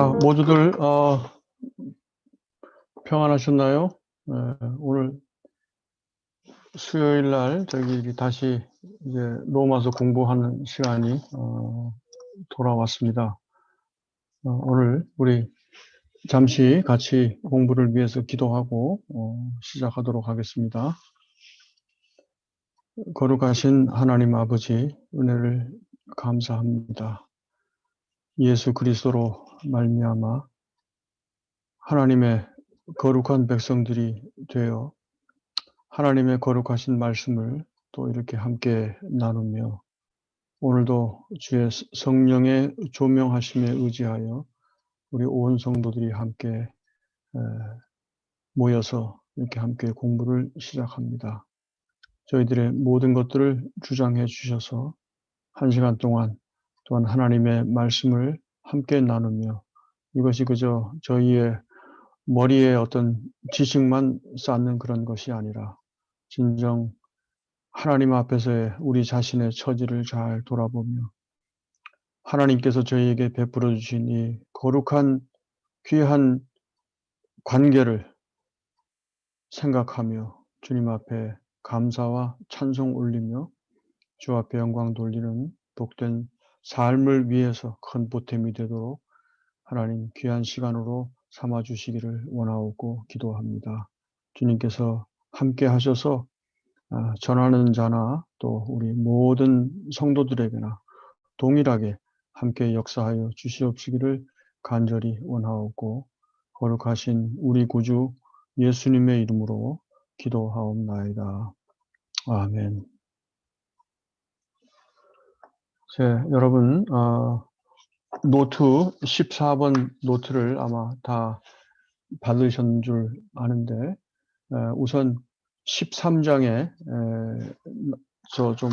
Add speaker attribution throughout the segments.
Speaker 1: 모두들 평안하셨나요? 오늘 수요일 날 저기 다시 이제 로마서 공부하는 시간이 돌아왔습니다. 오늘 우리 잠시 같이 공부를 위해서 기도하고 시작하도록 하겠습니다. 거룩하신 하나님 아버지, 은혜를 감사합니다. 예수 그리스도로 말미암아 하나님의 거룩한 백성들이 되어 하나님의 거룩하신 말씀을 또 이렇게 함께 나누며 오늘도 주의 성령의 조명하심에 의지하여 우리 온 성도들이 함께 모여서 이렇게 함께 공부를 시작합니다. 저희들의 모든 것들을 주장해 주셔서 한 시간 동안 또한 하나님의 말씀을 함께 나누며 이것이 그저 저희의 머리에 어떤 지식만 쌓는 그런 것이 아니라 진정 하나님 앞에서의 우리 자신의 처지를 잘 돌아보며 하나님께서 저희에게 베풀어 주신 이 거룩한 귀한 관계를 생각하며 주님 앞에 감사와 찬송 올리며 주 앞에 영광 돌리는 복된 삶을 위해서 큰 보탬이 되도록 하나님 귀한 시간으로 삼아 주시기를 원하옵고 기도합니다. 주님께서 함께 하셔서 전하는 자나 또 우리 모든 성도들에게나 동일하게 함께 역사하여 주시옵시기를 간절히 원하옵고 거룩하신 우리 구주 예수님의 이름으로 기도하옵나이다. 아멘. 여러분 노트 14번 노트를 아마 다 받으신 줄 아는데 우선 13장에 저 좀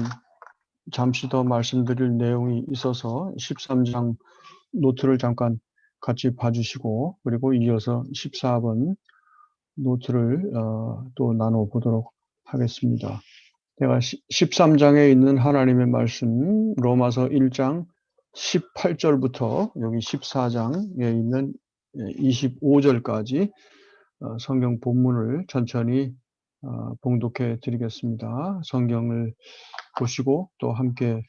Speaker 1: 잠시 더 말씀드릴 내용이 있어서 13장 노트를 잠깐 같이 봐주시고 그리고 이어서 14번 노트를 또 나눠보도록 하겠습니다. 제가 13장에 있는 하나님의 말씀 로마서 1장 18절부터 여기 14장에 있는 25절까지 성경 본문을 천천히 봉독해 드리겠습니다. 성경을 보시고 또 함께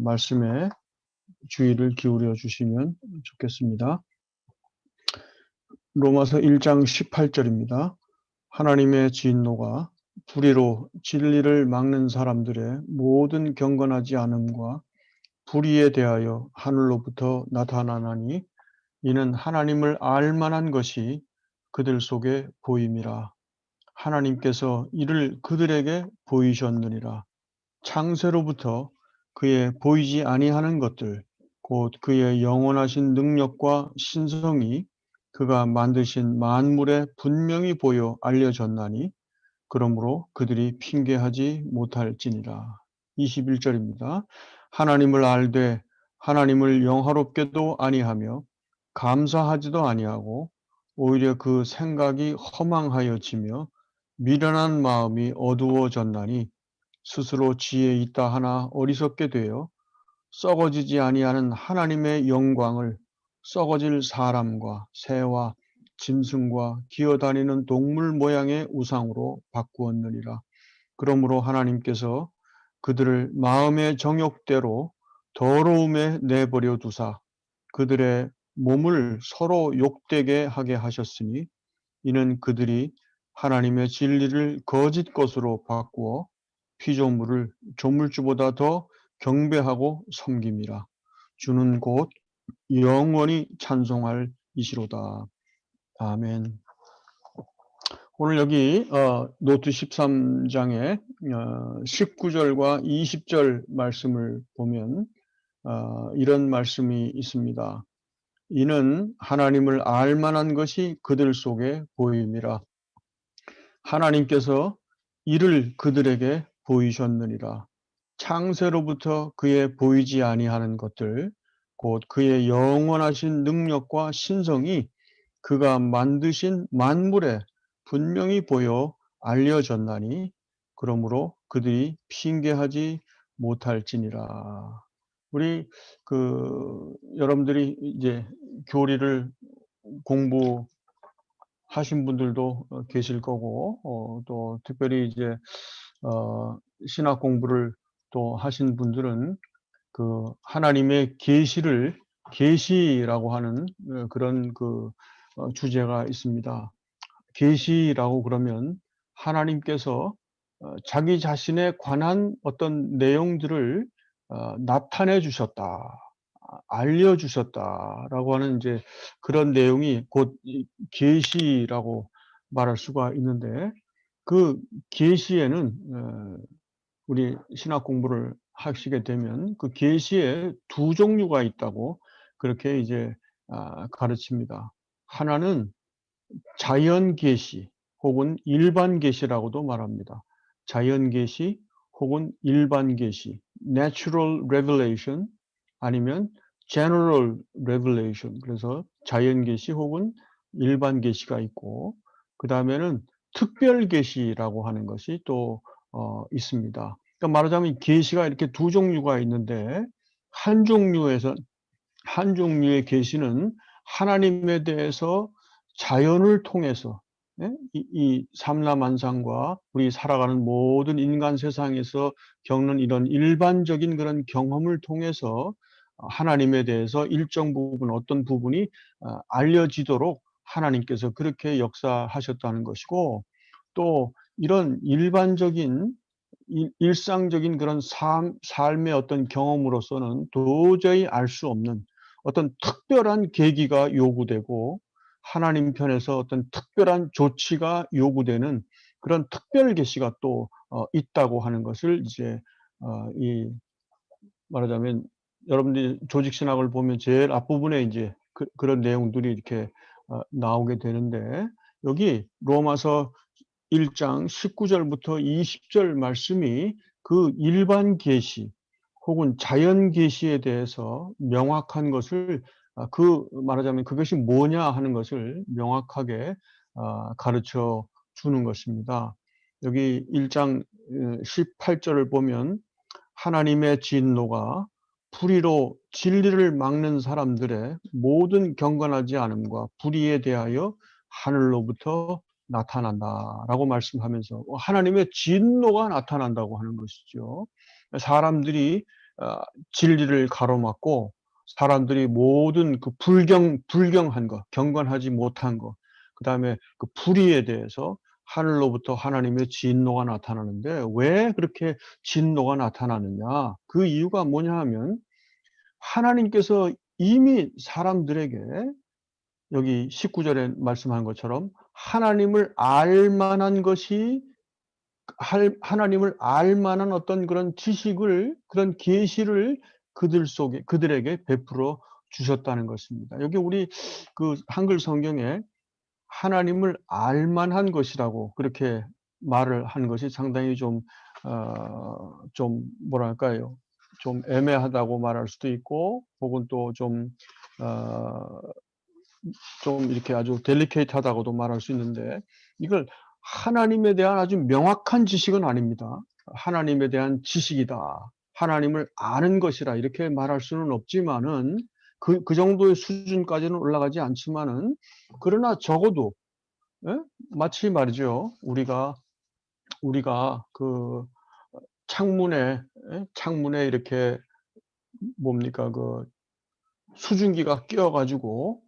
Speaker 1: 말씀에 주의를 기울여 주시면 좋겠습니다. 로마서 1장 18절입니다. 하나님의 진노가 불의로 진리를 막는 사람들의 모든 경건하지 않음과 불의에 대하여 하늘로부터 나타나나니 이는 하나님을 알 만한 것이 그들 속에 보임이라. 하나님께서 이를 그들에게 보이셨느니라. 창세로부터 그의 보이지 아니하는 것들 곧 그의 영원하신 능력과 신성이 그가 만드신 만물에 분명히 보여 알려졌나니 그러므로 그들이 핑계하지 못할지니라. 21절입니다. 하나님을 알되 하나님을 영화롭게도 아니하며 감사하지도 아니하고 오히려 그 생각이 허망하여지며 미련한 마음이 어두워졌나니 스스로 지혜 있다 하나 어리석게 되어 썩어지지 아니하는 하나님의 영광을 썩어질 사람과 새와 짐승과 기어다니는 동물 모양의 우상으로 바꾸었느니라. 그러므로 하나님께서 그들을 마음의 정욕대로 더러움에 내버려 두사 그들의 몸을 서로 욕되게 하게 하셨으니 이는 그들이 하나님의 진리를 거짓 것으로 바꾸어 피조물을 조물주보다 더 경배하고 섬김이라. 주는 곧 영원히 찬송할 이시로다. 아멘. 오늘 여기 노트 13장에 19절과 20절 말씀을 보면 이런 말씀이 있습니다. 이는 하나님을 알 만한 것이 그들 속에 보임이라. 하나님께서 이를 그들에게 보이셨느니라. 창세로부터 그의 보이지 아니하는 것들 곧 그의 영원하신 능력과 신성이 그가 만드신 만물에 분명히 보여 알려졌나니 그러므로 그들이 핑계하지 못할지니라. 우리 여러분들이 이제 교리를 공부하신 분들도 계실 거고, 또 특별히 이제 신학 공부를 또 하신 분들은 하나님의 계시라고 하는 그런 주제가 있습니다. 계시라고 그러면 하나님께서 자기 자신에 관한 어떤 내용들을 나타내 주셨다, 알려 주셨다라고 하는 이제 그런 내용이 곧 계시라고 말할 수가 있는데, 그 계시에는 우리 신학 공부를 하시게 되면 그 계시에 두 종류가 있다고 그렇게 이제 가르칩니다. 하나는 자연 계시 혹은 일반 계시라고도 말합니다. 자연 계시 혹은 일반 계시, natural revelation 아니면 general revelation. 그래서 자연 계시 혹은 일반 계시가 있고, 그 다음에는 특별 계시라고 하는 것이 또 있습니다. 그러니까 말하자면 계시가 이렇게 두 종류가 있는데, 한 종류의 계시는 하나님에 대해서 자연을 통해서, 예? 이 삼라만상과 우리 살아가는 모든 인간 세상에서 겪는 이런 일반적인 그런 경험을 통해서 하나님에 대해서 일정 부분, 어떤 부분이 알려지도록 하나님께서 그렇게 역사하셨다는 것이고, 또 이런 일반적인 일상적인 그런 삶의 어떤 경험으로서는 도저히 알 수 없는 어떤 특별한 계기가 요구되고, 하나님 편에서 어떤 특별한 조치가 요구되는 그런 특별 계시가 또 있다고 하는 것을 이제 이 말하자면 여러분들이 조직 신학을 보면 제일 앞부분에 이제 그런 내용들이 이렇게 나오게 되는데, 여기 로마서 1장 19절부터 20절 말씀이 그 일반 계시 혹은 자연 계시에 대해서 명확한 것을 말하자면 그것이 뭐냐 하는 것을 명확하게 가르쳐 주는 것입니다. 여기 1장 18절을 보면 하나님의 진노가 불의로 진리를 막는 사람들의 모든 경건하지 않음과 불의에 대하여 하늘로부터 나타난다라고 말씀하면서 하나님의 진노가 나타난다고 하는 것이죠. 사람들이 진리를 가로막고, 사람들이 모든 그 불경한 것, 경건하지 못한 것, 그다음에 그 불의에 대해서 하늘로부터 하나님의 진노가 나타나는데, 왜 그렇게 진노가 나타나느냐? 그 이유가 뭐냐 하면 하나님께서 이미 사람들에게 여기 19절에 말씀한 것처럼 하나님을 알 만한 하나님을 알 만한 어떤 그런 지식을, 그런 계시를 그들에게 베풀어 주셨다는 것입니다. 여기 우리 한글 성경에 하나님을 알 만한 것이라고 그렇게 말을 한 것이 상당히 좀 뭐랄까요? 좀 애매하다고 말할 수도 있고, 혹은 또 좀 이렇게 아주 델리케이트하다고도 말할 수 있는데, 이걸 하나님에 대한 아주 명확한 지식은 아닙니다. 하나님에 대한 지식이다, 하나님을 아는 것이라 이렇게 말할 수는 없지만은, 그 정도의 수준까지는 올라가지 않지만은, 그러나 적어도, 예? 마치 말이죠. 우리가 창문에, 예? 창문에 이렇게 뭡니까 수증기가 끼어 가지고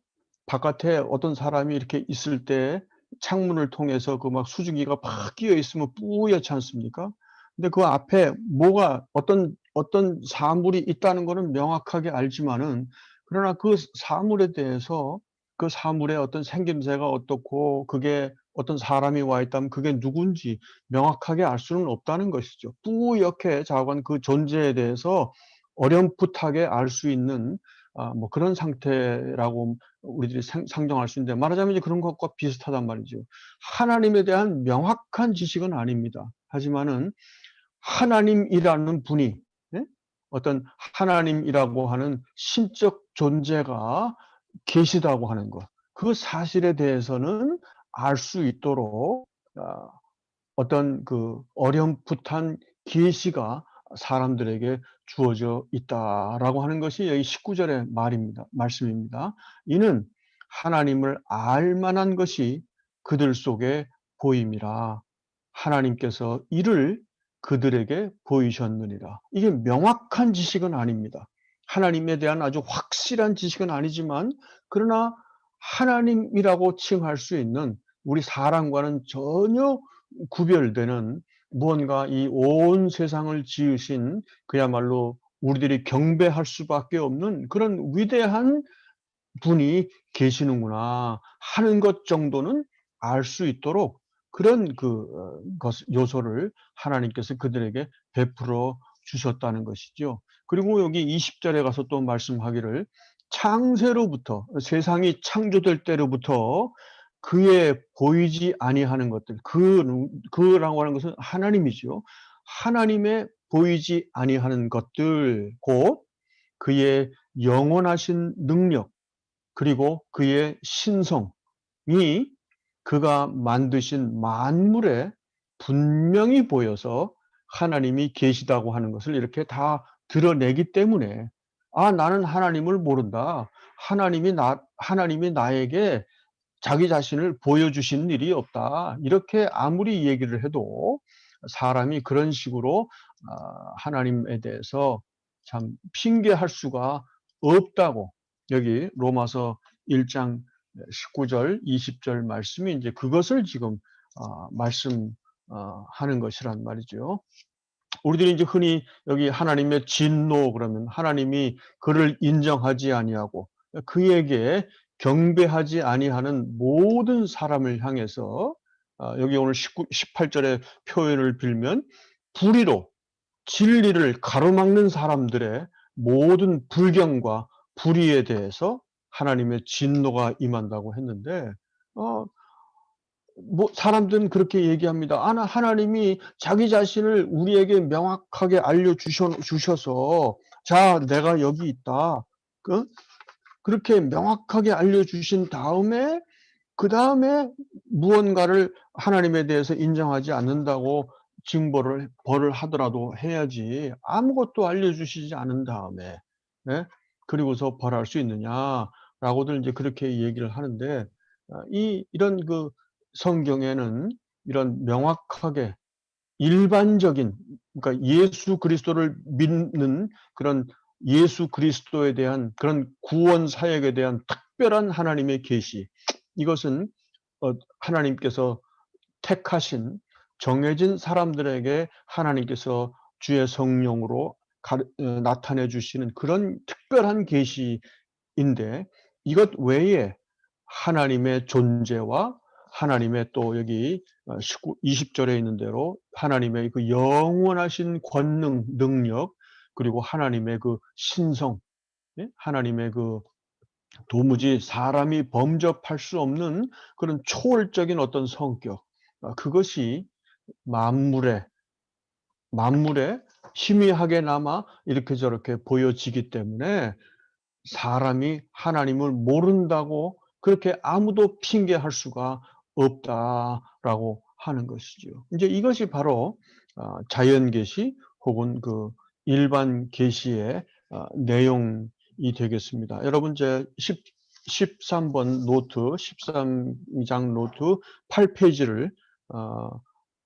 Speaker 1: 바깥에 어떤 사람이 이렇게 있을 때 창문을 통해서 막 수증기가 막 끼어 있으면 뿌옇지 않습니까? 근데 그 앞에 어떤 사물이 있다는 거는 명확하게 알지만은, 그러나 그 사물에 대해서 그 사물의 어떤 생김새가 어떻고 그게 어떤 사람이 와 있다면 그게 누군지 명확하게 알 수는 없다는 것이죠. 뿌옇게 작은 그 존재에 대해서 어렴풋하게 알 수 있는 뭐 그런 상태라고 우리들이 상정할 수 있는데, 말하자면 이제 그런 것과 비슷하단 말이죠. 하나님에 대한 명확한 지식은 아닙니다. 하지만은 하나님이라는 분이, 예? 어떤 하나님이라고 하는 신적 존재가 계시다고 하는 것, 그 사실에 대해서는 알 수 있도록 어떤 어렴풋한 계시가 사람들에게 주어져 있다라고 하는 것이 여기 19절의 말씀입니다. 이는 하나님을 알 만한 것이 그들 속에 보임이라. 하나님께서 이를 그들에게 보이셨느니라. 이게 명확한 지식은 아닙니다. 하나님에 대한 아주 확실한 지식은 아니지만, 그러나 하나님이라고 칭할 수 있는, 우리 사람과는 전혀 구별되는, 무언가 이 온 세상을 지으신, 그야말로 우리들이 경배할 수밖에 없는 그런 위대한 분이 계시는구나 하는 것 정도는 알 수 있도록, 그런 요소를 하나님께서 그들에게 베풀어 주셨다는 것이죠. 그리고 여기 20절에 가서 또 말씀하기를, 창세로부터, 세상이 창조될 때로부터 그의 보이지 아니하는 것들, 그라고 하는 것은 하나님이죠. 하나님의 보이지 아니하는 것들, 곧 그의 영원하신 능력, 그리고 그의 신성이 그가 만드신 만물에 분명히 보여서 하나님이 계시다고 하는 것을 이렇게 다 드러내기 때문에, 아, 나는 하나님을 모른다. 하나님이 나에게 자기 자신을 보여주신 일이 없다. 이렇게 아무리 얘기를 해도 사람이 그런 식으로 하나님에 대해서 참 핑계할 수가 없다고, 여기 로마서 1장 19절, 20절 말씀이 이제 그것을 지금 말씀하는 것이란 말이죠. 우리들이 이제 흔히 여기 하나님의 진노 그러면, 하나님이 그를 인정하지 아니하고 그에게 경배하지 아니하는 모든 사람을 향해서, 여기 오늘 18절의 표현을 빌면, 불의로 진리를 가로막는 사람들의 모든 불경과 불의에 대해서 하나님의 진노가 임한다고 했는데, 어, 사람들은 그렇게 얘기합니다. 하나님이 자기 자신을 우리에게 명확하게 주셔서, 자, 내가 여기 있다. 그렇게 명확하게 알려주신 다음에, 그 다음에 무언가를 하나님에 대해서 인정하지 않는다고 벌을 하더라도 해야지, 아무것도 알려주시지 않은 다음에, 네? 그리고서 벌할 수 있느냐라고들 이제 그렇게 얘기를 하는데, 이런 성경에는 이런 명확하게 일반적인, 그러니까 예수 그리스도를 믿는 그런, 예수 그리스도에 대한 그런 구원 사역에 대한 특별한 하나님의 계시, 이것은 하나님께서 택하신 정해진 사람들에게 하나님께서 주의 성령으로 나타내 주시는 그런 특별한 계시인데, 이것 외에 하나님의 존재와 하나님의, 또 여기 20절에 있는 대로 하나님의 그 영원하신 권능, 능력, 그리고 하나님의 그 신성, 하나님의 도무지 사람이 범접할 수 없는 그런 초월적인 어떤 성격, 그것이 만물에 희미하게나마 이렇게 저렇게 보여지기 때문에, 사람이 하나님을 모른다고 그렇게 아무도 핑계할 수가 없다라고 하는 것이죠. 이제 이것이 바로 자연 계시 혹은 일반 계시의 내용이 되겠습니다. 여러분, 제 13번 노트, 13장 노트 8페이지를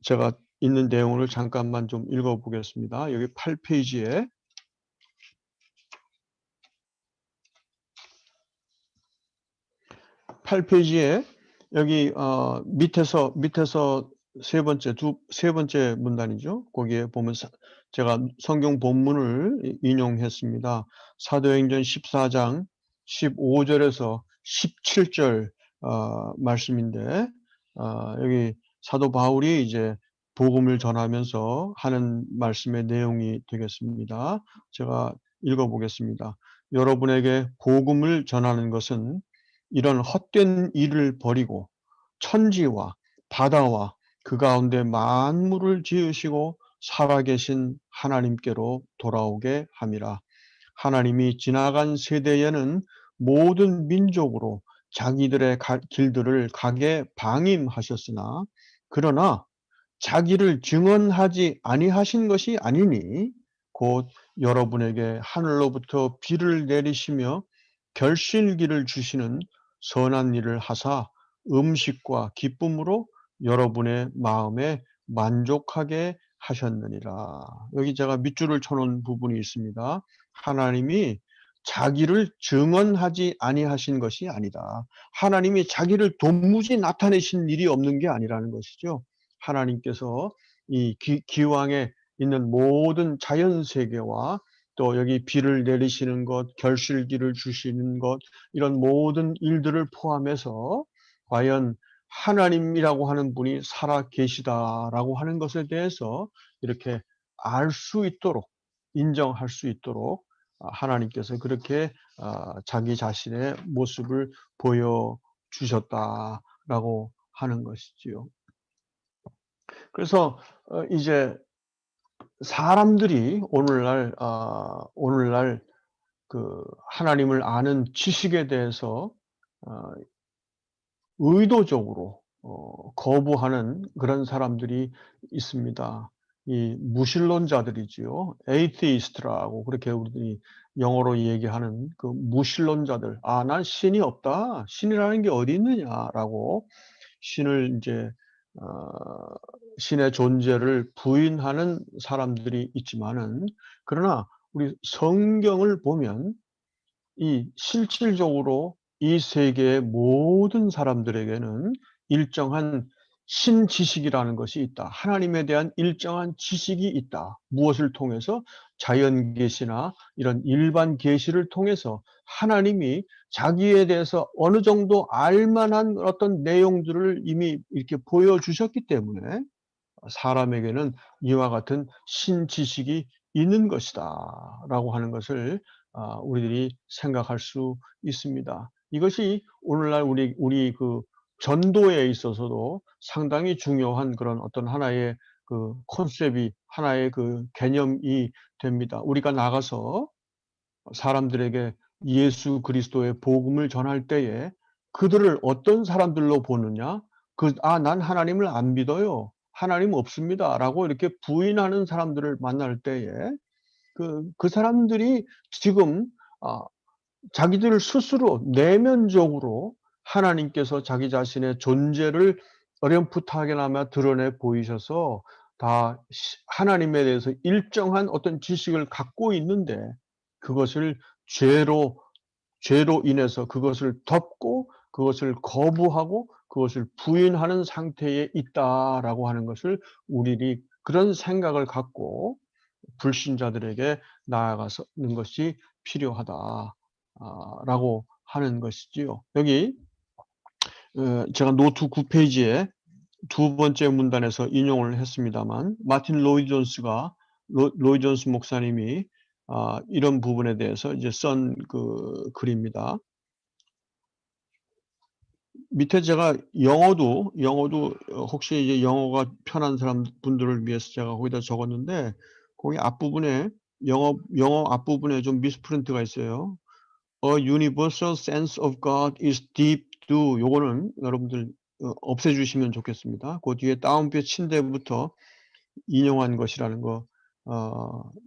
Speaker 1: 제가 있는 내용을 잠깐만 좀 읽어 보겠습니다. 여기 8페이지에 여기 밑에서 세 번째 문단이죠. 거기에 보면 제가 성경 본문을 인용했습니다. 사도행전 14장 15절에서 17절 말씀인데, 여기 사도 바울이 이제 복음을 전하면서 하는 말씀의 내용이 되겠습니다. 제가 읽어 보겠습니다. 여러분에게 복음을 전하는 것은 이런 헛된 일을 버리고 천지와 바다와 그 가운데 만물을 지으시고 살아계신 하나님께로 돌아오게 함이라. 하나님이 지나간 세대에는 모든 민족으로 자기들의 길들을 가게 방임하셨으나, 그러나 자기를 증언하지 아니하신 것이 아니니 곧 여러분에게 하늘로부터 비를 내리시며 결실기를 주시는 선한 일을 하사 음식과 기쁨으로 여러분의 마음에 만족하게 하셨느니라. 여기 제가 밑줄을 쳐놓은 부분이 있습니다. 하나님이 자기를 증언하지 아니하신 것이 아니다. 하나님이 자기를 도무지 나타내신 일이 없는 게 아니라는 것이죠. 하나님께서 이 기왕에 있는 모든 자연 세계와 또 여기 비를 내리시는 것, 결실기를 주시는 것, 이런 모든 일들을 포함해서 과연 하나님이라고 하는 분이 살아 계시다라고 하는 것에 대해서 이렇게 알 수 있도록, 인정할 수 있도록 하나님께서 그렇게 자기 자신의 모습을 보여주셨다라고 하는 것이지요. 그래서 이제 사람들이 오늘날 그 하나님을 아는 지식에 대해서 의도적으로 거부하는 그런 사람들이 있습니다. 이 무신론자들이지요. 에이티이스트라고 그렇게 우리들이 영어로 얘기하는 그 무신론자들. 난 신이 없다. 신이라는 게 어디 있느냐라고 신을 이제 어 신의 존재를 부인하는 사람들이 있지만은, 그러나 우리 성경을 보면 이 실질적으로 이 세계의 모든 사람들에게는 일정한 신지식이라는 것이 있다. 하나님에 대한 일정한 지식이 있다. 무엇을 통해서? 자연 계시나 이런 일반 계시를 통해서 하나님이 자기에 대해서 어느 정도 알 만한 어떤 내용들을 이미 이렇게 보여주셨기 때문에 사람에게는 이와 같은 신지식이 있는 것이다라고 하는 것을 우리들이 생각할 수 있습니다. 이것이 오늘날 우리 그 전도에 있어서도 상당히 중요한 그런 어떤 하나의 그 콘셉트이, 하나의 그 개념이 됩니다. 우리가 나가서 사람들에게 예수 그리스도의 복음을 전할 때에 그들을 어떤 사람들로 보느냐? 난 하나님을 안 믿어요. 하나님 없습니다라고 이렇게 부인하는 사람들을 만날 때에 그 사람들이 지금 자기들 스스로 내면적으로 하나님께서 자기 자신의 존재를 어렴풋하게나마 드러내 보이셔서 다 하나님에 대해서 일정한 어떤 지식을 갖고 있는데, 그것을 죄로 인해서 그것을 덮고 그것을 거부하고 그것을 부인하는 상태에 있다라고 하는 것을 우리들이 그런 생각을 갖고 불신자들에게 나아가는 것이 필요하다 라고 하는 것이지요. 여기 제가 노트 9페이지에 두 번째 문단에서 인용을 했습니다만, 마틴 로이 존스가 로이 존스 목사님이 이런 부분에 대해서 이제 쓴 그 글입니다. 밑에 제가 영어도 혹시 이제 영어가 편한 분들을 위해서 제가 거기다 적었는데, 거기 앞부분에 영어 앞부분에 좀 미스프린트가 있어요. A universal sense of God is deep too. 요거는 여러분들 없애주시면 좋겠습니다. 그 뒤에 다운표 침대부터 인용한 것이라는 거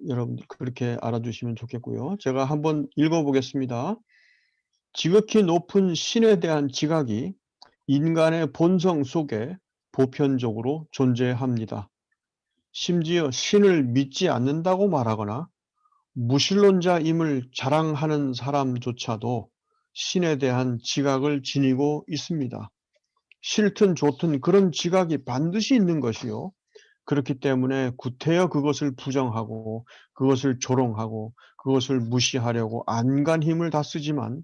Speaker 1: 여러분들 그렇게 알아두시면 좋겠고요. 제가 한번 읽어보겠습니다. 지극히 높은 신에 대한 지각이 인간의 본성 속에 보편적으로 존재합니다. 심지어 신을 믿지 않는다고 말하거나 무신론자임을 자랑하는 사람조차도 신에 대한 지각을 지니고 있습니다. 싫든 좋든 그런 지각이 반드시 있는 것이요. 그렇기 때문에 구태여 그것을 부정하고 그것을 조롱하고 그것을 무시하려고 안간 힘을 다 쓰지만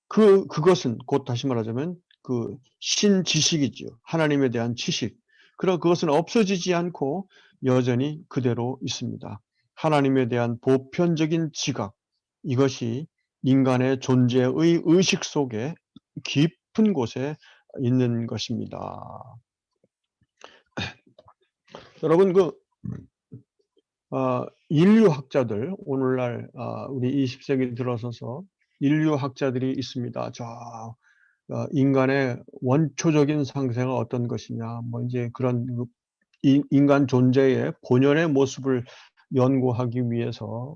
Speaker 1: 그것은 곧 다시 말하자면 그 신지식이죠. 하나님에 대한 지식. 그것은 없어지지 않고 여전히 그대로 있습니다. 하나님에 대한 보편적인 지각. 이것이 인간의 존재의 의식 속에 깊은 곳에 있는 것입니다. 여러분 인류학자들, 오늘날 우리 20세기 들어서서 인류학자들이 있습니다. 인간의 원초적인 상태가 어떤 것이냐, 뭐 이제 그런 인간 존재의 본연의 모습을 연구하기 위해서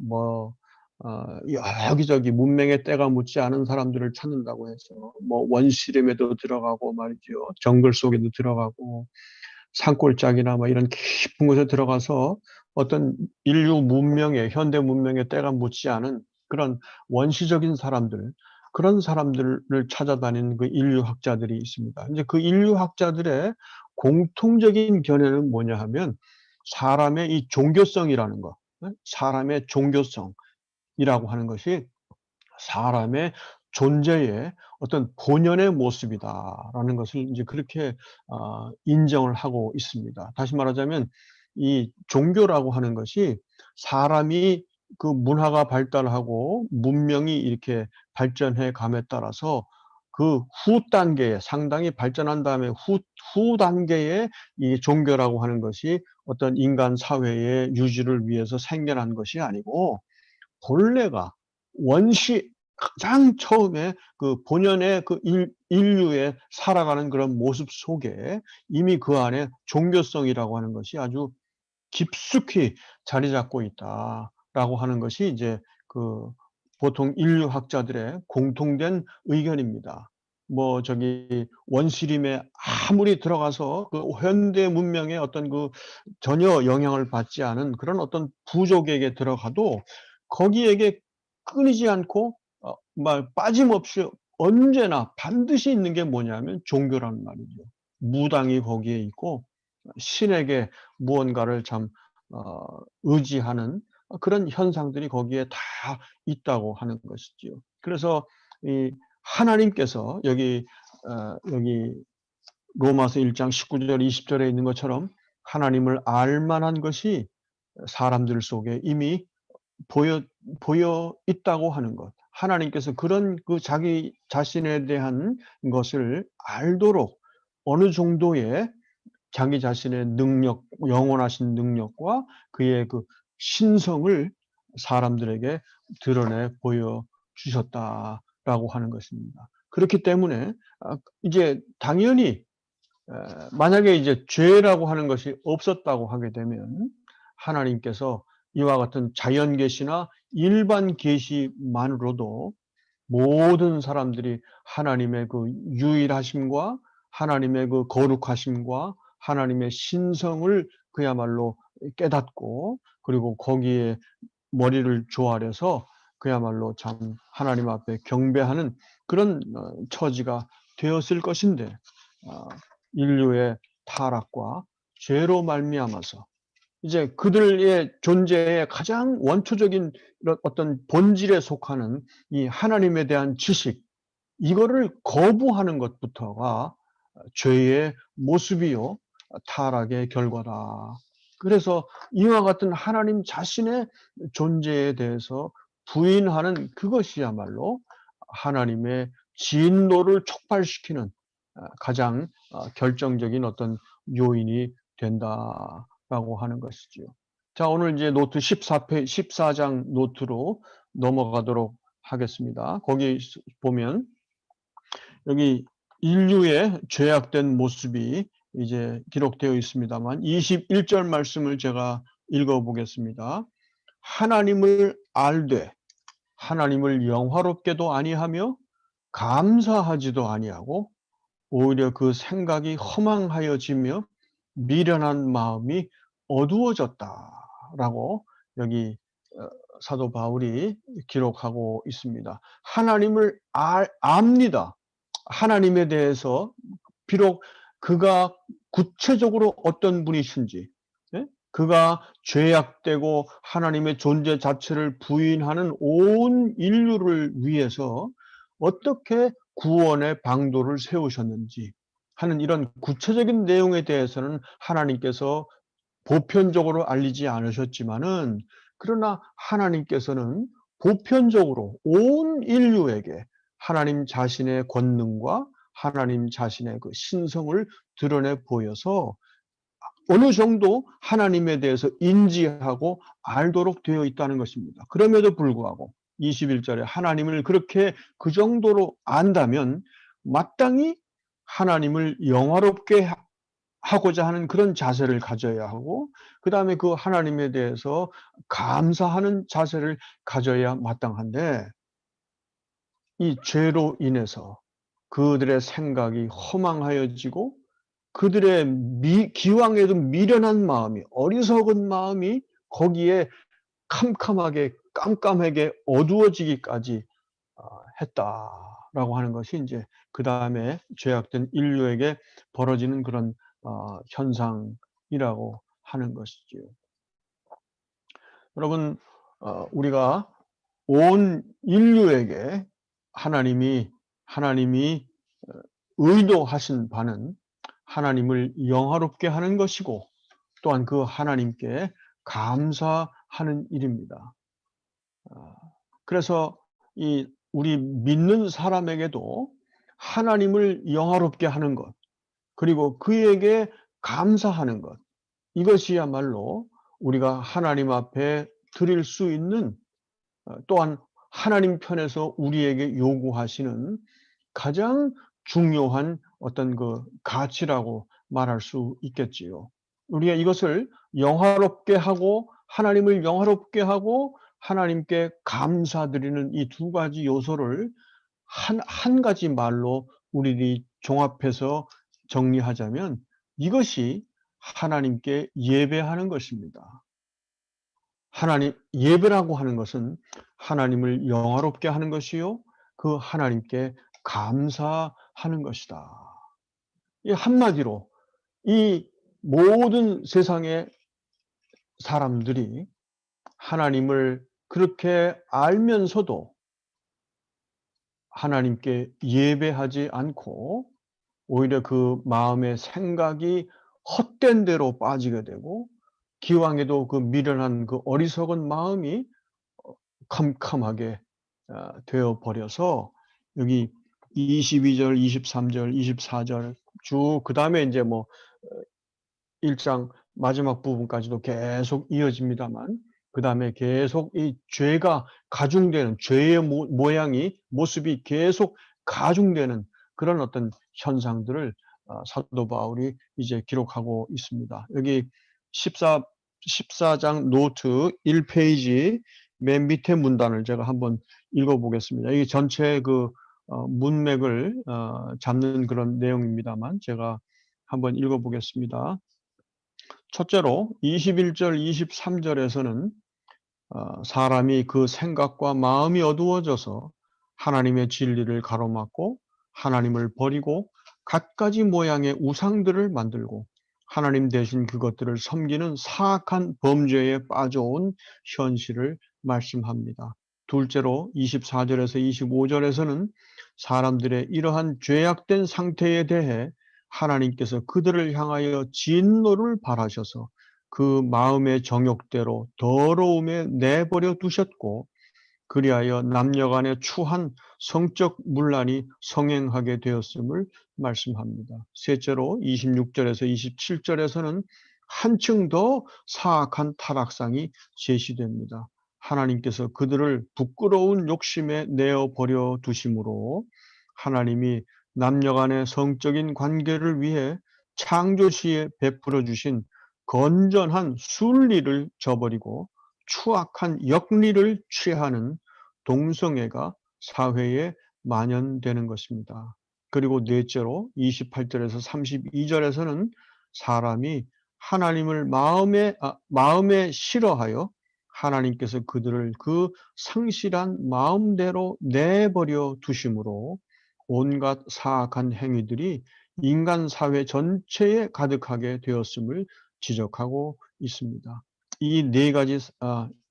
Speaker 1: 여기저기 문명의 때가 묻지 않은 사람들을 찾는다고 해서 원시림에도 들어가고 말이죠. 정글 속에도 들어가고 산골짜기나 이런 깊은 곳에 들어가서 어떤 인류 문명의 현대 문명의 때가 묻지 않은 그런 원시적인 사람들, 그런 사람들을 찾아다니는 그 인류학자들이 있습니다. 이제 그 인류학자들의 공통적인 견해는 뭐냐 하면 사람의 이 종교성이라는 것, 사람의 종교성이라고 하는 것이 사람의 존재의 어떤 본연의 모습이다라는 것을 이제 그렇게 인정을 하고 있습니다. 다시 말하자면 이 종교라고 하는 것이 사람이 그 문화가 발달하고 문명이 이렇게 발전해 감에 따라서 그 후 단계에 상당히 발전한 다음에 후 단계에 이 종교라고 하는 것이 어떤 인간 사회의 유지를 위해서 생겨난 것이 아니고 본래가 원시 가장 처음에 그 본연의 그 인류의 살아가는 그런 모습 속에 이미 그 안에 종교성이라고 하는 것이 아주 깊숙이 자리 잡고 있다라고 하는 것이 이제 그 보통 인류학자들의 공통된 의견입니다. 저기 원시림에 아무리 들어가서 그 현대 문명의 어떤 그 전혀 영향을 받지 않은 그런 어떤 부족에게 들어가도 거기에게 끊이지 않고 빠짐없이 언제나 반드시 있는 게 뭐냐면 종교라는 말이죠. 무당이 거기에 있고 신에게 무언가를 의지하는 그런 현상들이 거기에 다 있다고 하는 것이지요. 그래서 이 하나님께서 여기 로마서 1장 19절 20절에 있는 것처럼 하나님을 알 만한 것이 사람들 속에 이미 보여 있다고 하는 것. 하나님께서 그런 그 자기 자신에 대한 것을 알도록 어느 정도의 자기 자신의 능력, 영원하신 능력과 그의 그 신성을 사람들에게 드러내 보여 주셨다라고 하는 것입니다. 그렇기 때문에 이제 당연히 만약에 이제 죄라고 하는 것이 없었다고 하게 되면 하나님께서 이와 같은 자연 계시나 일반 계시만으로도 모든 사람들이 하나님의 그 유일하심과 하나님의 그 거룩하심과 하나님의 신성을 그야말로 깨닫고 그리고 거기에 머리를 조아려서 그야말로 참 하나님 앞에 경배하는 그런 처지가 되었을 것인데 인류의 타락과 죄로 말미암아서 이제 그들의 존재의 가장 원초적인 이런 어떤 본질에 속하는 이 하나님에 대한 지식, 이거를 거부하는 것부터가 죄의 모습이요, 타락의 결과다. 그래서 이와 같은 하나님 자신의 존재에 대해서 부인하는 그것이야말로 하나님의 진노를 촉발시키는 가장 결정적인 어떤 요인이 된다라고 하는 것이지요. 자, 오늘 이제 노트 14장 노트로 넘어가도록 하겠습니다. 거기 보면 여기 인류의 죄악된 모습이 이제 기록되어 있습니다만 21절 말씀을 제가 읽어보겠습니다. 하나님을 알되 하나님을 영화롭게도 아니하며 감사하지도 아니하고 오히려 그 생각이 허망하여지며 미련한 마음이 어두워졌다라고 여기 사도 바울이 기록하고 있습니다. 하나님을 압니다. 하나님에 대해서 비록 그가 구체적으로 어떤 분이신지, 그가 죄악되고 하나님의 존재 자체를 부인하는 온 인류를 위해서 어떻게 구원의 방도를 세우셨는지 하는 이런 구체적인 내용에 대해서는 하나님께서 보편적으로 알리지 않으셨지만은 그러나 하나님께서는 보편적으로 온 인류에게 하나님 자신의 권능과 하나님 자신의 그 신성을 드러내 보여서 어느 정도 하나님에 대해서 인지하고 알도록 되어 있다는 것입니다. 그럼에도 불구하고 21절에 하나님을 그렇게 그 정도로 안다면 마땅히 하나님을 영화롭게 하고자 하는 그런 자세를 가져야 하고, 그다음에 그 하나님에 대해서 감사하는 자세를 가져야 마땅한데, 이 죄로 인해서 그들의 생각이 허망하여지고 그들의 기왕에도 미련한 마음이, 어리석은 마음이 거기에 캄캄하게 깜깜하게 어두워지기까지 했다라고 하는 것이 이제 그다음에 죄악된 인류에게 벌어지는 그런 현상이라고 하는 것이지요. 여러분, 우리가 온 인류에게 하나님이 의도하신 바는 하나님을 영화롭게 하는 것이고, 또한 그 하나님께 감사하는 일입니다. 그래서 우리 믿는 사람에게도 하나님을 영화롭게 하는 것, 그리고 그에게 감사하는 것, 이것이야말로 우리가 하나님 앞에 드릴 수 있는, 또한 하나님 편에서 우리에게 요구하시는 가장 중요한 어떤 그 가치라고 말할 수 있겠지요. 우리가 이것을 영화롭게 하고 하나님을 영화롭게 하고 하나님께 감사드리는 이 두 가지 요소를 한 가지 말로 우리들이 종합해서 정리하자면 이것이 하나님께 예배하는 것입니다. 예배라고 하는 것은 하나님을 영화롭게 하는 것이요, 그 하나님께 감사하는 것이다. 이 한마디로 이 모든 세상의 사람들이 하나님을 그렇게 알면서도 하나님께 예배하지 않고 오히려 그 마음의 생각이 헛된 대로 빠지게 되고, 기왕에도 그 미련한 그 어리석은 마음이 캄캄하게 되어 버려서, 여기 22절, 23절, 24절 쭉 그다음에 이제 뭐 1장 마지막 부분까지도 계속 이어집니다만, 그다음에 계속 이 죄가 가중되는, 죄의 모양이, 모습이 계속 가중되는 그런 어떤 현상들을 사도 바울이 이제 기록하고 있습니다. 여기 14장 노트 1페이지 맨 밑에 문단을 제가 한번 읽어보겠습니다. 이게 전체 그 문맥을 잡는 그런 내용입니다만 제가 한번 읽어보겠습니다. 첫째로 21절, 23절에서는 사람이 그 생각과 마음이 어두워져서 하나님의 진리를 가로막고 하나님을 버리고 갖가지 모양의 우상들을 만들고 하나님 대신 그것들을 섬기는 사악한 범죄에 빠져온 현실을 말씀합니다. 둘째로 24절에서 25절에서는 사람들의 이러한 죄악된 상태에 대해 하나님께서 그들을 향하여 진노를 발하셔서 그 마음의 정욕대로 더러움에 내버려 두셨고, 그리하여 남녀간의 추한 성적 문란이 성행하게 되었음을 말씀합니다. 셋째로 26절에서 27절에서는 한층 더 사악한 타락상이 제시됩니다. 하나님께서 그들을 부끄러운 욕심에 내어버려 두심으로 하나님이 남녀간의 성적인 관계를 위해 창조시에 베풀어 주신 건전한 순리를 저버리고 추악한 역리를 취하는 동성애가 사회에 만연되는 것입니다. 그리고 넷째로 28절에서 32절에서는 사람이 하나님을 마음에 싫어하여 하나님께서 그들을 그 상실한 마음대로 내버려 두심으로 온갖 사악한 행위들이 인간 사회 전체에 가득하게 되었음을 지적하고 있습니다. 이 네 가지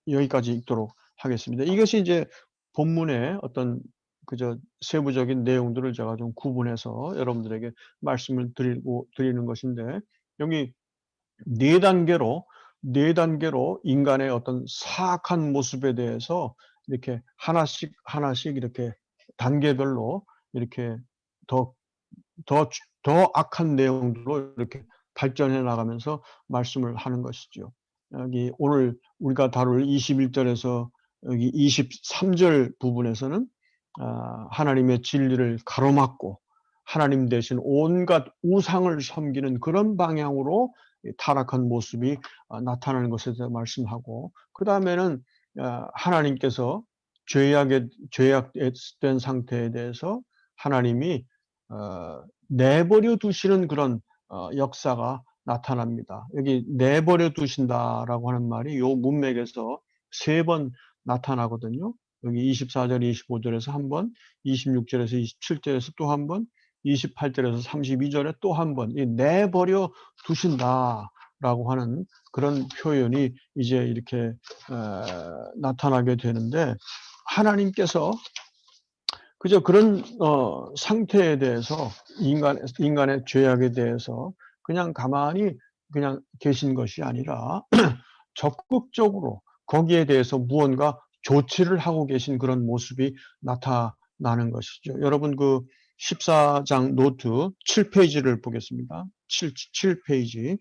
Speaker 1: 여기까지 읽도록 하겠습니다. 이것이 이제 본문의 어떤 그저 세부적인 내용들을 제가 좀 구분해서 여러분들에게 말씀을 드리는 것인데, 여기 네 단계로 인간의 어떤 사악한 모습에 대해서 이렇게 하나씩 이렇게 단계별로 이렇게 더 더 더 악한 내용들로 이렇게 발전해 나가면서 말씀을 하는 것이죠. 여기 오늘 우리가 다룰 21절에서 여기 23절 부분에서는 하나님의 진리를 가로막고 하나님 대신 온갖 우상을 섬기는 그런 방향으로 타락한 모습이 나타나는 것에 대해서 말씀하고, 그 다음에는 하나님께서 죄악된 상태에 대해서 하나님이 내버려 두시는 그런 역사가 나타납니다. 여기 내버려 두신다라고 하는 말이 요 문맥에서 3번 나타나거든요. 여기 24절, 25절에서 한 번, 26절에서 27절에서 또 한 번, 28절에서 32절에 또 한 번, 이 내버려 두신다라고 하는 그런 표현이 이제 이렇게 나타나게 되는데, 하나님께서 그저 그런 상태에 대해서, 인간의 죄악에 대해서 그냥 가만히 그냥 계신 것이 아니라 적극적으로 거기에 대해서 무언가 조치를 하고 계신 그런 모습이 나타나는 것이죠. 여러분, 그 14장 노트 7페이지를 보겠습니다. 7페이지.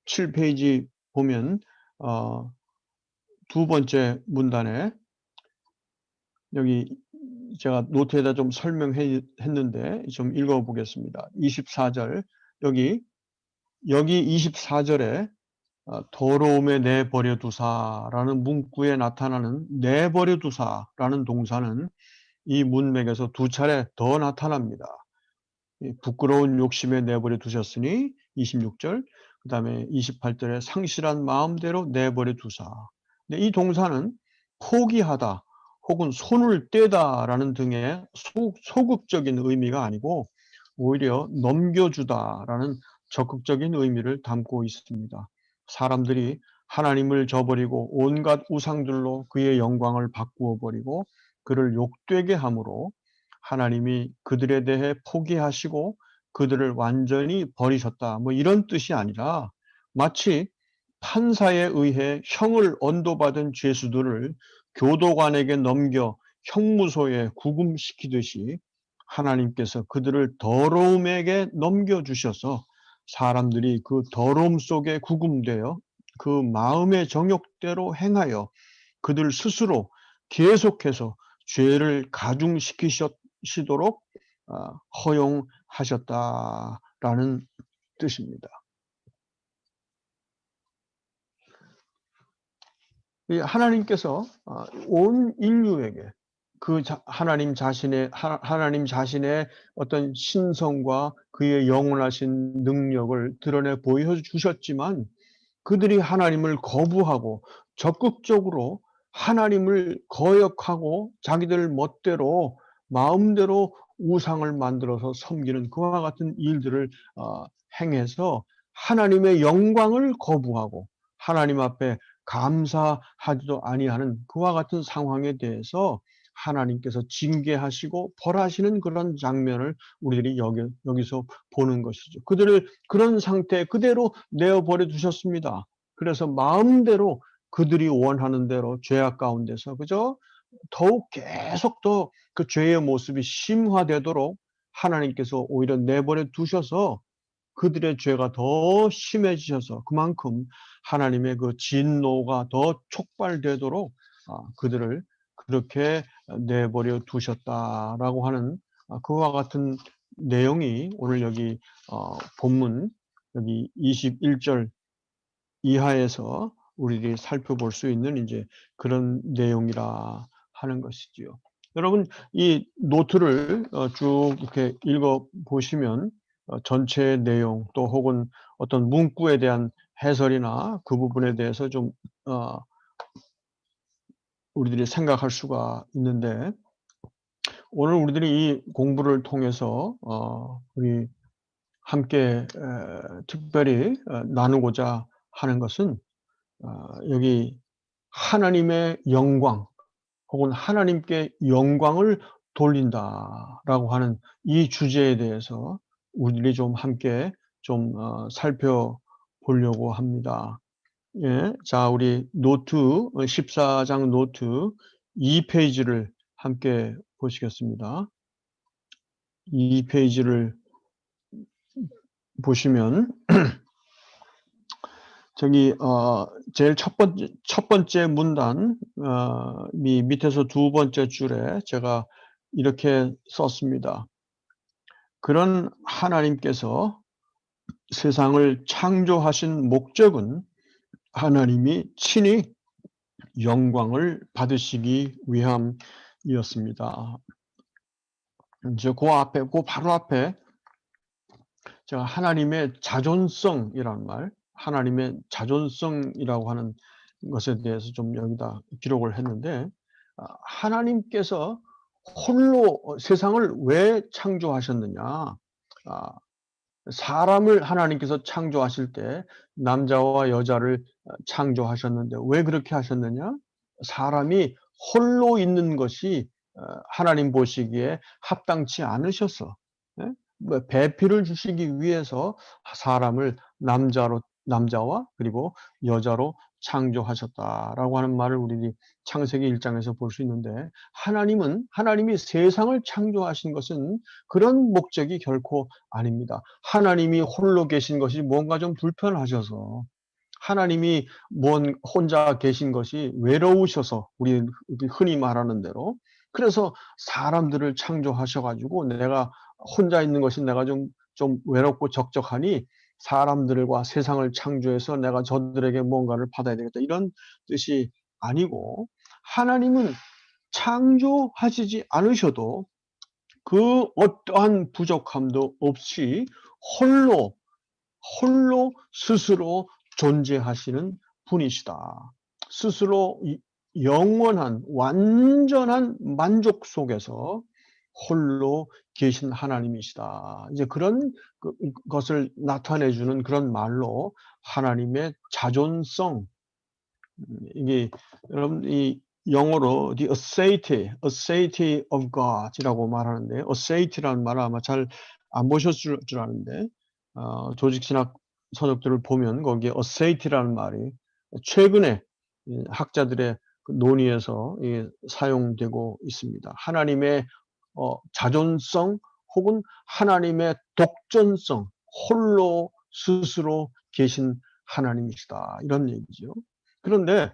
Speaker 1: 7페이지 보면 두 번째 문단에, 여기 제가 노트에다 좀 설명했는데 좀 읽어보겠습니다. 24절, 여기 24절에 더러움에 내버려 두사라는 문구에 나타나는 내버려 두사라는 동사는 이 문맥에서 2차례 더 나타납니다. 부끄러운 욕심에 내버려 두셨으니 26절, 그 다음에 28절에 상실한 마음대로 내버려 두사. 근데 이 동사는 포기하다 혹은 손을 떼다라는 등의 소극적인 의미가 아니고 오히려 넘겨주다라는 적극적인 의미를 담고 있습니다. 사람들이 하나님을 저버리고 온갖 우상들로 그의 영광을 바꾸어 버리고 그를 욕되게 함으로 하나님이 그들에 대해 포기하시고 그들을 완전히 버리셨다, 뭐 이런 뜻이 아니라, 마치 판사에 의해 형을 언도받은 죄수들을 교도관에게 넘겨 형무소에 구금시키듯이 하나님께서 그들을 더러움에게 넘겨주셔서 사람들이 그 더러움 속에 구금되어 그 마음의 정욕대로 행하여 그들 스스로 계속해서 죄를 가중시키시도록 허용하셨다라는 뜻입니다. 하나님께서 온 인류에게 그 하나님 자신의 어떤 신성과 그의 영원하신 능력을 드러내 보여주셨지만, 그들이 하나님을 거부하고 적극적으로 하나님을 거역하고 자기들 멋대로 마음대로 우상을 만들어서 섬기는 그와 같은 일들을 행해서 하나님의 영광을 거부하고 하나님 앞에 감사하지도 아니하는 그와 같은 상황에 대해서 하나님께서 징계하시고 벌하시는 그런 장면을 우리들이 여기서 보는 것이죠. 그들을 그런 상태 그대로 내어버려 두셨습니다. 그래서 마음대로 그들이 원하는 대로 죄악 가운데서 그저 더욱 계속 더 그 죄의 모습이 심화되도록 하나님께서 오히려 내버려 두셔서 그들의 죄가 더 심해지셔서 그만큼 하나님의 그 진노가 더 촉발되도록 그들을 그렇게 내버려 두셨다라고 하는 그와 같은 내용이 오늘 여기 본문 여기 21절 이하에서 우리들이 살펴볼 수 있는 이제 그런 내용이라 하는 것이지요. 여러분, 이 노트를 쭉 이렇게 읽어 보시면 전체 내용 또 혹은 어떤 문구에 대한 해설이나 그 부분에 대해서 좀 우리들이 생각할 수가 있는데, 오늘 우리들이 이 공부를 통해서 우리 함께 특별히 나누고자 하는 것은 여기 하나님의 영광 혹은 하나님께 영광을 돌린다라고 하는 이 주제에 대해서 우리들이 좀 함께 좀 살펴보려고 합니다. 예, 자, 우리 노트 14장 노트 2페이지를 함께 보시겠습니다. 2페이지를 보시면 저기 제일 첫 번째 문단 밑에서 두 번째 줄에 제가 이렇게 썼습니다. 그런 하나님께서 세상을 창조하신 목적은 하나님이 친히 영광을 받으시기 위함이었습니다. 이제 그 바로 앞에 제가 하나님의 자존성이라는 말, 하나님의 자존성이라고 하는 것에 대해서 좀 여기다 기록을 했는데, 하나님께서 홀로 세상을 왜 창조하셨느냐? 사람을 하나님께서 창조하실 때 남자와 여자를 창조하셨는데 왜 그렇게 하셨느냐? 사람이 홀로 있는 것이 하나님 보시기에 합당치 않으셔서, 예? 뭐 배필을 주시기 위해서 사람을 남자와 그리고 여자로 창조하셨다라고 하는 말을 우리 창세기 1장에서 볼 수 있는데, 하나님이 세상을 창조하신 것은 그런 목적이 결코 아닙니다. 하나님이 홀로 계신 것이 뭔가 좀 불편하셔서, 하나님이 혼자 계신 것이 외로우셔서, 우리 흔히 말하는 대로, 그래서 사람들을 창조하셔 가지고 내가 혼자 있는 것이 내가 좀 외롭고 적적하니 사람들과 세상을 창조해서 내가 저들에게 뭔가를 받아야 되겠다, 이런 뜻이 아니고, 하나님은 창조하시지 않으셔도 그 어떠한 부족함도 없이 홀로 스스로 존재하시는 분이시다. 스스로 영원한 완전한 만족 속에서 홀로 계신 하나님이시다. 이제 그런 것을 나타내 주는 그런 말로 하나님의 자존성, 이게 여러분 이 영어로 the aseity of God이라고 말하는데, aseity라는 말을 아마 잘 안 보셨을 줄 아는데, 조직신학 서적들을 보면 거기에 aseity라는 말이 최근에 학자들의 그 논의에서 사용되고 있습니다. 하나님의 자존성 혹은 하나님의 독전성, 홀로 스스로 계신 하나님이시다, 이런 얘기죠. 그런데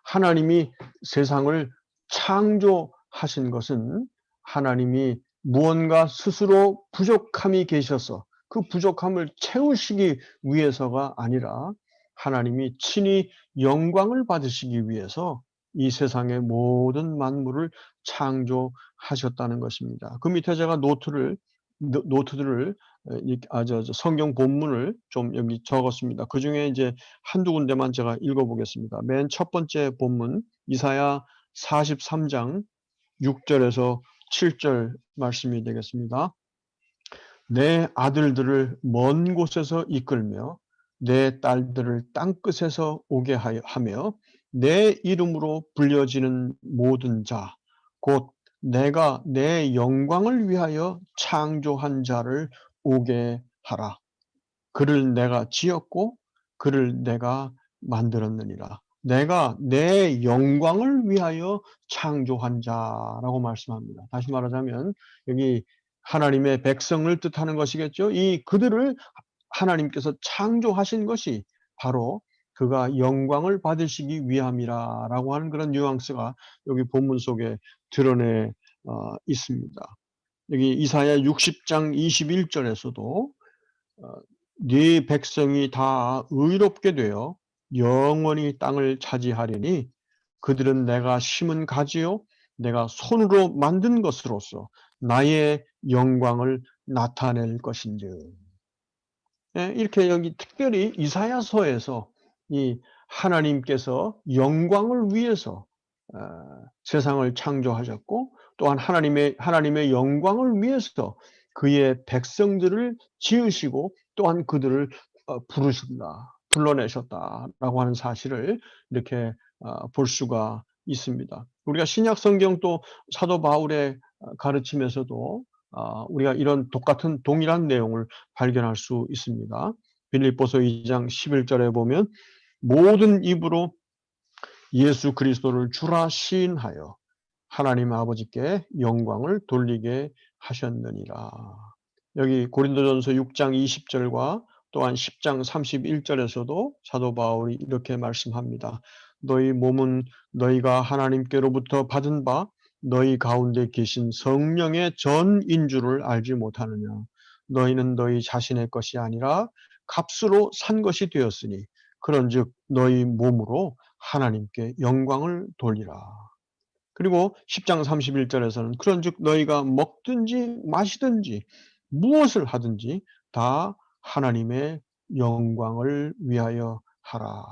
Speaker 1: 하나님이 세상을 창조하신 것은 하나님이 무언가 스스로 부족함이 계셔서 그 부족함을 채우시기 위해서가 아니라 하나님이 친히 영광을 받으시기 위해서 이 세상의 모든 만물을 창조하셨다는 것입니다. 그 밑에 제가 노트들을 성경 본문을 좀 여기 적었습니다. 그중에 이제 한두 군데만 제가 읽어보겠습니다. 맨 첫 번째 본문 이사야 43장 6절에서 7절 말씀이 되겠습니다. 내 아들들을 먼 곳에서 이끌며 내 딸들을 땅끝에서 오게 하며 내 이름으로 불려지는 모든 자, 곧 내가 내 영광을 위하여 창조한 자를 오게 하라. 그를 내가 지었고 그를 내가 만들었느니라. 내가 내 영광을 위하여 창조한 자라고 말씀합니다. 다시 말하자면 여기 하나님의 백성을 뜻하는 것이겠죠. 이 그들을 하나님께서 창조하신 것이 바로 그가 영광을 받으시기 위함이라라고 하는 그런 뉘앙스가 여기 본문 속에 드러내 있습니다. 여기 이사야 60장 21절에서도 네 백성이 다 의롭게 되어 영원히 땅을 차지하리니 그들은 내가 심은 가지요 내가 손으로 만든 것으로서 나의 영광을 나타낼 것인즉. 이렇게 여기 특별히 이사야서에서 이 하나님께서 영광을 위해서 세상을 창조하셨고, 또한 하나님의 영광을 위해서 그의 백성들을 지으시고 또한 그들을 불러내셨다라고 하는 사실을 이렇게 볼 수가 있습니다. 우리가 신약 성경 또 사도 바울의 가르침에서도 우리가 이런 똑같은 동일한 내용을 발견할 수 있습니다. 빌립보서 2장 11절에 보면 모든 입으로 예수 그리스도를 주라 시인하여 하나님 아버지께 영광을 돌리게 하셨느니라. 여기 고린도전서 6장 20절과 또한 10장 31절에서도 사도 바울이 이렇게 말씀합니다. 너희 몸은 너희가 하나님께로부터 받은 바 너희 가운데 계신 성령의 전인 줄을 알지 못하느냐. 너희는 너희 자신의 것이 아니라 값으로 산 것이 되었으니 그런즉 너희 몸으로 하나님께 영광을 돌리라. 그리고 10장 31절에서는 그런즉 너희가 먹든지 마시든지 무엇을 하든지 다 하나님의 영광을 위하여 하라.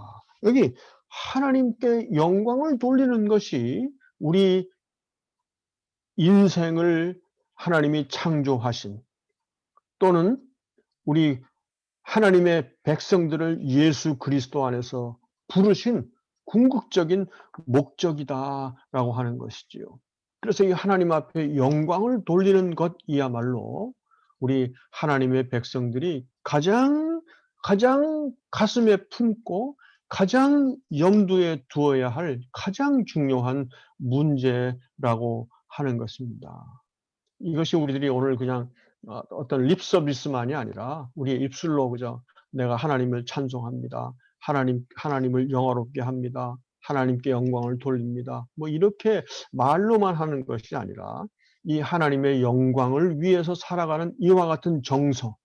Speaker 1: 여기 하나님께 영광을 돌리는 것이 우리 인생을 하나님이 창조하신 또는 우리 하나님의 백성들을 예수 그리스도 안에서 부르신 궁극적인 목적이다라고 하는 것이지요. 그래서 이 하나님 앞에 영광을 돌리는 것이야말로 우리 하나님의 백성들이 가장 가슴에 품고 가장 염두에 두어야 할 가장 중요한 문제라고 하는 것입니다. 이것이 우리들이 오늘 그냥 어떤 립 서비스만이 아니라 우리의 입술로 그저 내가 하나님을 찬송합니다. 하나님을 영화롭게 합니다. 하나님께 영광을 돌립니다. 뭐 이렇게 말로만 하는 것이 아니라 이 하나님의 영광을 위해서 살아가는 이와 같은 정서,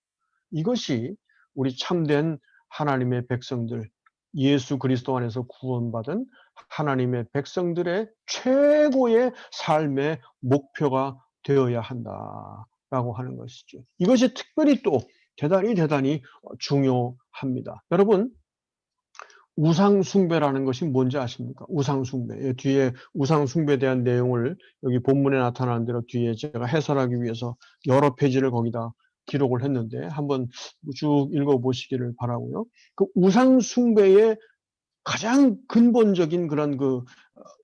Speaker 1: 이것이 우리 참된 하나님의 백성들, 예수 그리스도 안에서 구원받은 하나님의 백성들의 최고의 삶의 목표가 되어야 한다라고 하는 것이죠. 이것이 특별히 또 대단히 중요합니다. 여러분, 우상숭배라는 것이 뭔지 아십니까? 우상숭배. 뒤에 우상숭배에 대한 내용을 여기 본문에 나타나는 대로 뒤에 제가 해설하기 위해서 여러 페이지를 거기다 기록을 했는데 한번 쭉 읽어보시기를 바라고요. 그 우상숭배의 가장 근본적인 그런 그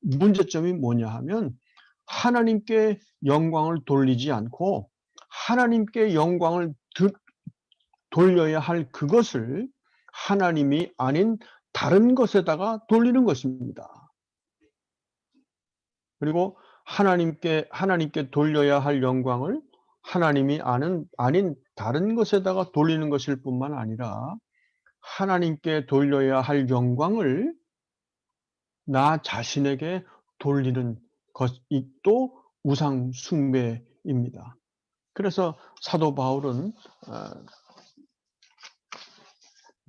Speaker 1: 문제점이 뭐냐 하면 하나님께 영광을 돌리지 않고 하나님께 영광을 돌려야 할 그것을 하나님이 아닌 다른 것에다가 돌리는 것입니다. 그리고 하나님께 돌려야 할 영광을 하나님이 아닌 다른 것에다가 돌리는 것일 뿐만 아니라 하나님께 돌려야 할 영광을 나 자신에게 돌리는 것이 또 우상 숭배입니다. 그래서 사도 바울은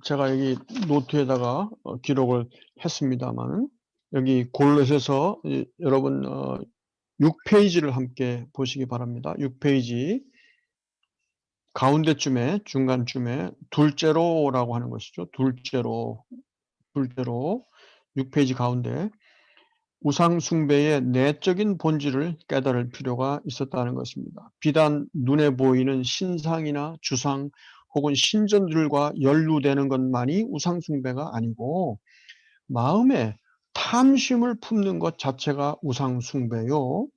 Speaker 1: 제가 여기 노트에다가 기록을 했습니다만 여기 골로새서 여러분 6페이지를 함께 보시기 바랍니다. 6페이지 가운데쯤에 중간쯤에 둘째로라고 하는 것이죠. 둘째로 6페이지 가운데 우상 숭배의 내적인 본질을 깨달을 필요가 있었다는 것입니다. 비단 눈에 보이는 신상이나 주상 혹은 신전들과 연루되는 것만이 우상 숭배가 아니고 마음에 탐심을 품는 것 자체가 우상 숭배요.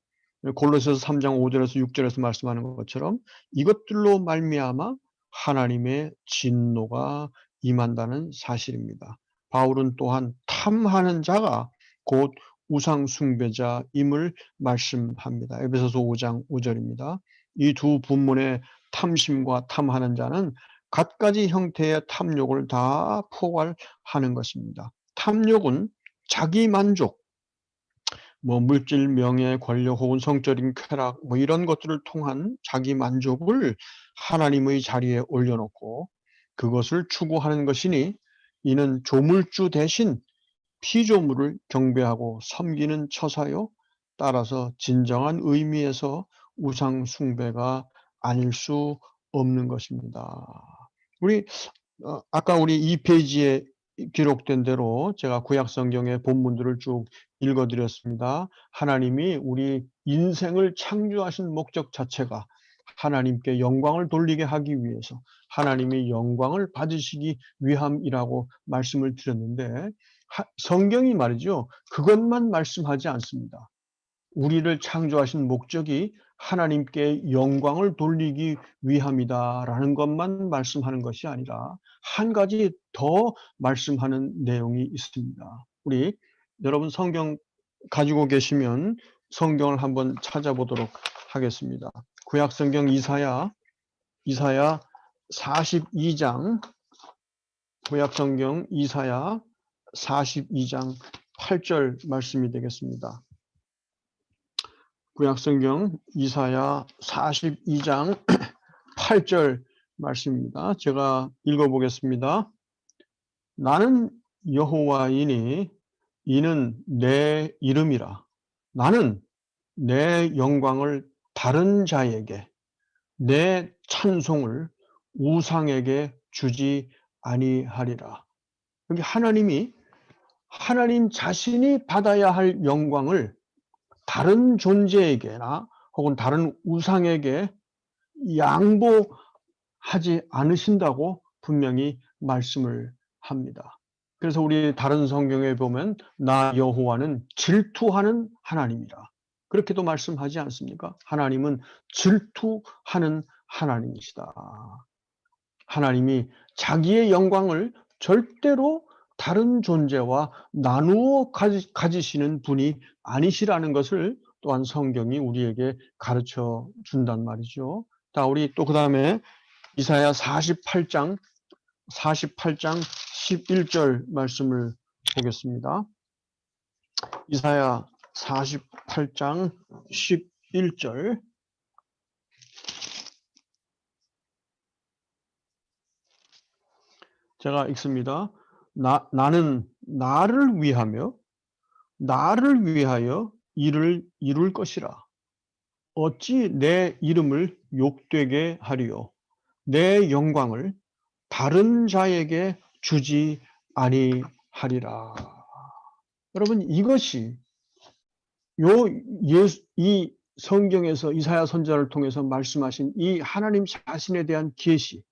Speaker 1: 골로새서 3장 5절에서 6절에서 말씀하는 것처럼 이것들로 말미암아 하나님의 진노가 임한다는 사실입니다. 바울은 또한 탐하는 자가 곧 우상 숭배자임을 말씀합니다. 에베소서 5장 5절입니다. 이 두 본문의 탐심과 탐하는 자는 갖가지 형태의 탐욕을 다 포괄하는 것입니다. 탐욕은 자기 만족, 물질, 명예, 권력 혹은 성적인 쾌락 이런 것들을 통한 자기 만족을 하나님의 자리에 올려놓고 그것을 추구하는 것이니 이는 조물주 대신 피조물을 경배하고 섬기는 처사요. 따라서 진정한 의미에서 우상 숭배가 아닐 수 없는 것입니다. 아까 우리 2페이지에 기록된 대로 제가 구약 성경의 본문들을 쭉 읽어드렸습니다. 하나님이 우리 인생을 창조하신 목적 자체가 하나님께 영광을 돌리게 하기 위해서 하나님이 영광을 받으시기 위함이라고 말씀을 드렸는데 성경이 말이죠. 그것만 말씀하지 않습니다. 우리를 창조하신 목적이 하나님께 영광을 돌리기 위함이다라는 것만 말씀하는 것이 아니라 한 가지 더 말씀하는 내용이 있습니다. 우리 여러분 성경 가지고 계시면 성경을 한번 찾아보도록 하겠습니다. 구약 성경 이사야 42장 구약 성경 이사야 42장 8절 말씀이 되겠습니다. 구약 성경 이사야 42장 8절 말씀입니다. 제가 읽어보겠습니다. 나는 여호와이니 이는 내 이름이라. 나는 내 영광을 다른 자에게, 내 찬송을 우상에게 주지 아니하리라. 여기 하나님이 하나님 자신이 받아야 할 영광을 다른 존재에게나 혹은 다른 우상에게 양보하지 않으신다고 분명히 말씀을 합니다. 그래서 우리 다른 성경에 보면 나 여호와는 질투하는 하나님이라. 그렇게도 말씀하지 않습니까? 하나님은 질투하는 하나님이시다. 하나님이 자기의 영광을 절대로 다른 존재와 나누어 가지시는 분이 아니시라는 것을 또한 성경이 우리에게 가르쳐 준단 말이죠. 자, 우리 또 그 다음에 이사야 48장 11절 말씀을 보겠습니다. 이사야 48장 11절 제가 읽습니다. 나는 나를 위하여 일을 이룰 것이라. 어찌 내 이름을 욕되게 하리요. 내 영광을 다른 자에게 주지 아니하리라. 여러분, 이것이 이 성경에서 이사야 선지자를 통해서 말씀하신 이 하나님 자신에 대한 계시,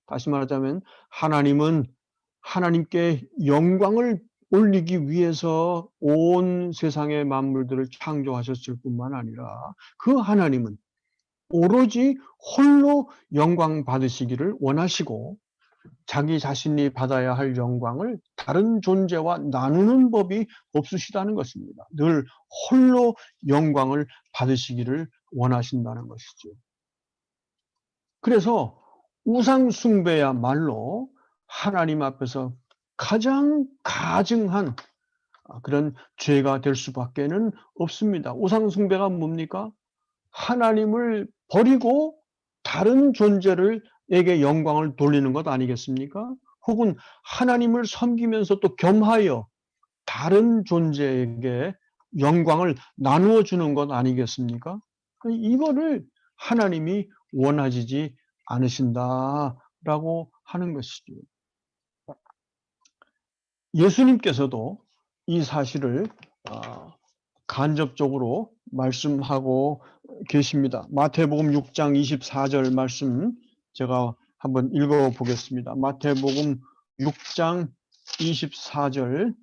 Speaker 1: 다시 말하자면 하나님은 하나님께 영광을 올리기 위해서 온 세상의 만물들을 창조하셨을 뿐만 아니라 그 하나님은 오로지 홀로 영광 받으시기를 원하시고 자기 자신이 받아야 할 영광을 다른 존재와 나누는 법이 없으시다는 것입니다. 늘 홀로 영광을 받으시기를 원하신다는 것이죠. 그래서 우상 숭배야말로 하나님 앞에서 가장 가증한 그런 죄가 될 수밖에는 없습니다. 우상 숭배가 뭡니까? 하나님을 버리고 다른 존재에게 영광을 돌리는 것 아니겠습니까? 혹은 하나님을 섬기면서 또 겸하여 다른 존재에게 영광을 나누어 주는 것 아니겠습니까? 이거를 하나님이 원하지 않으신다라고 하는 것이죠. 예수님께서도 이 사실을 간접적으로 말씀하고 계십니다. 마태복음 6장 24절 말씀 제가 한번 읽어보겠습니다. 마태복음 6장 24절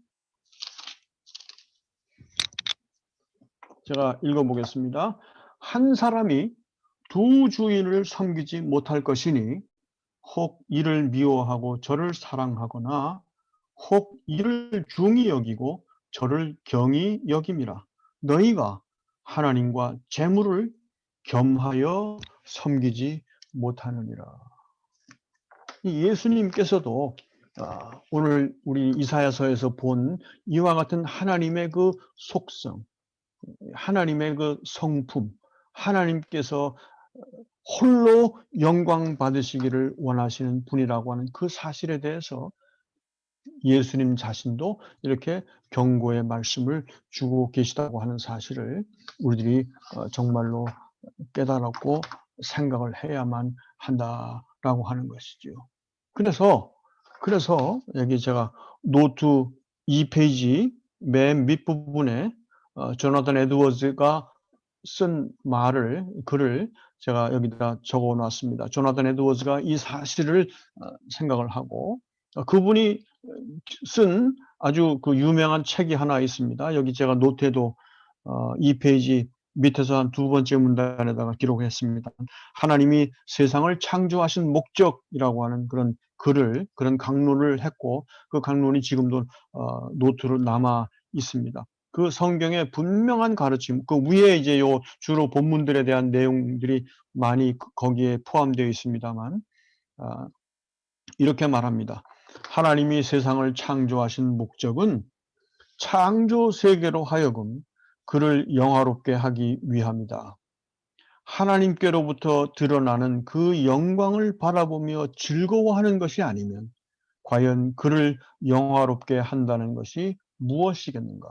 Speaker 1: 제가 읽어보겠습니다. 한 사람이 두 주인을 섬기지 못할 것이니 혹 이를 미워하고 저를 사랑하거나 혹 이를 중히 여기고 저를 경히 여김이라. 너희가 하나님과 재물을 겸하여 섬기지 못하느니라. 예수님께서도 오늘 우리 이사야서에서 본 이와 같은 하나님의 그 속성, 하나님의 그 성품, 하나님께서 홀로 영광 받으시기를 원하시는 분이라고 하는 그 사실에 대해서 예수님 자신도 이렇게 경고의 말씀을 주고 계시다고 하는 사실을 우리들이 정말로 깨달았고 생각을 해야만 한다라고 하는 것이죠. 그래서 여기 제가 노트 2페이지 맨 밑부분에 조나단 에드워즈가 쓴 글을 제가 여기다 적어 놨습니다. 조나단 에드워즈가 이 사실을 생각을 하고 그분이 쓴 아주 그 유명한 책이 하나 있습니다. 여기 제가 노트에도 2페이지 밑에서 한 두 번째 문단에다가 기록했습니다. 하나님이 세상을 창조하신 목적이라고 하는 그런 그런 강론을 했고 그 강론이 지금도 노트로 남아 있습니다. 그 성경의 분명한 가르침, 그 위에 이제 요 주로 본문들에 대한 내용들이 많이 거기에 포함되어 있습니다만 이렇게 말합니다. 하나님이 세상을 창조하신 목적은 창조 세계로 하여금 그를 영화롭게 하기 위함이다. 하나님께로부터 드러나는 그 영광을 바라보며 즐거워하는 것이 아니면 과연 그를 영화롭게 한다는 것이 무엇이겠는가?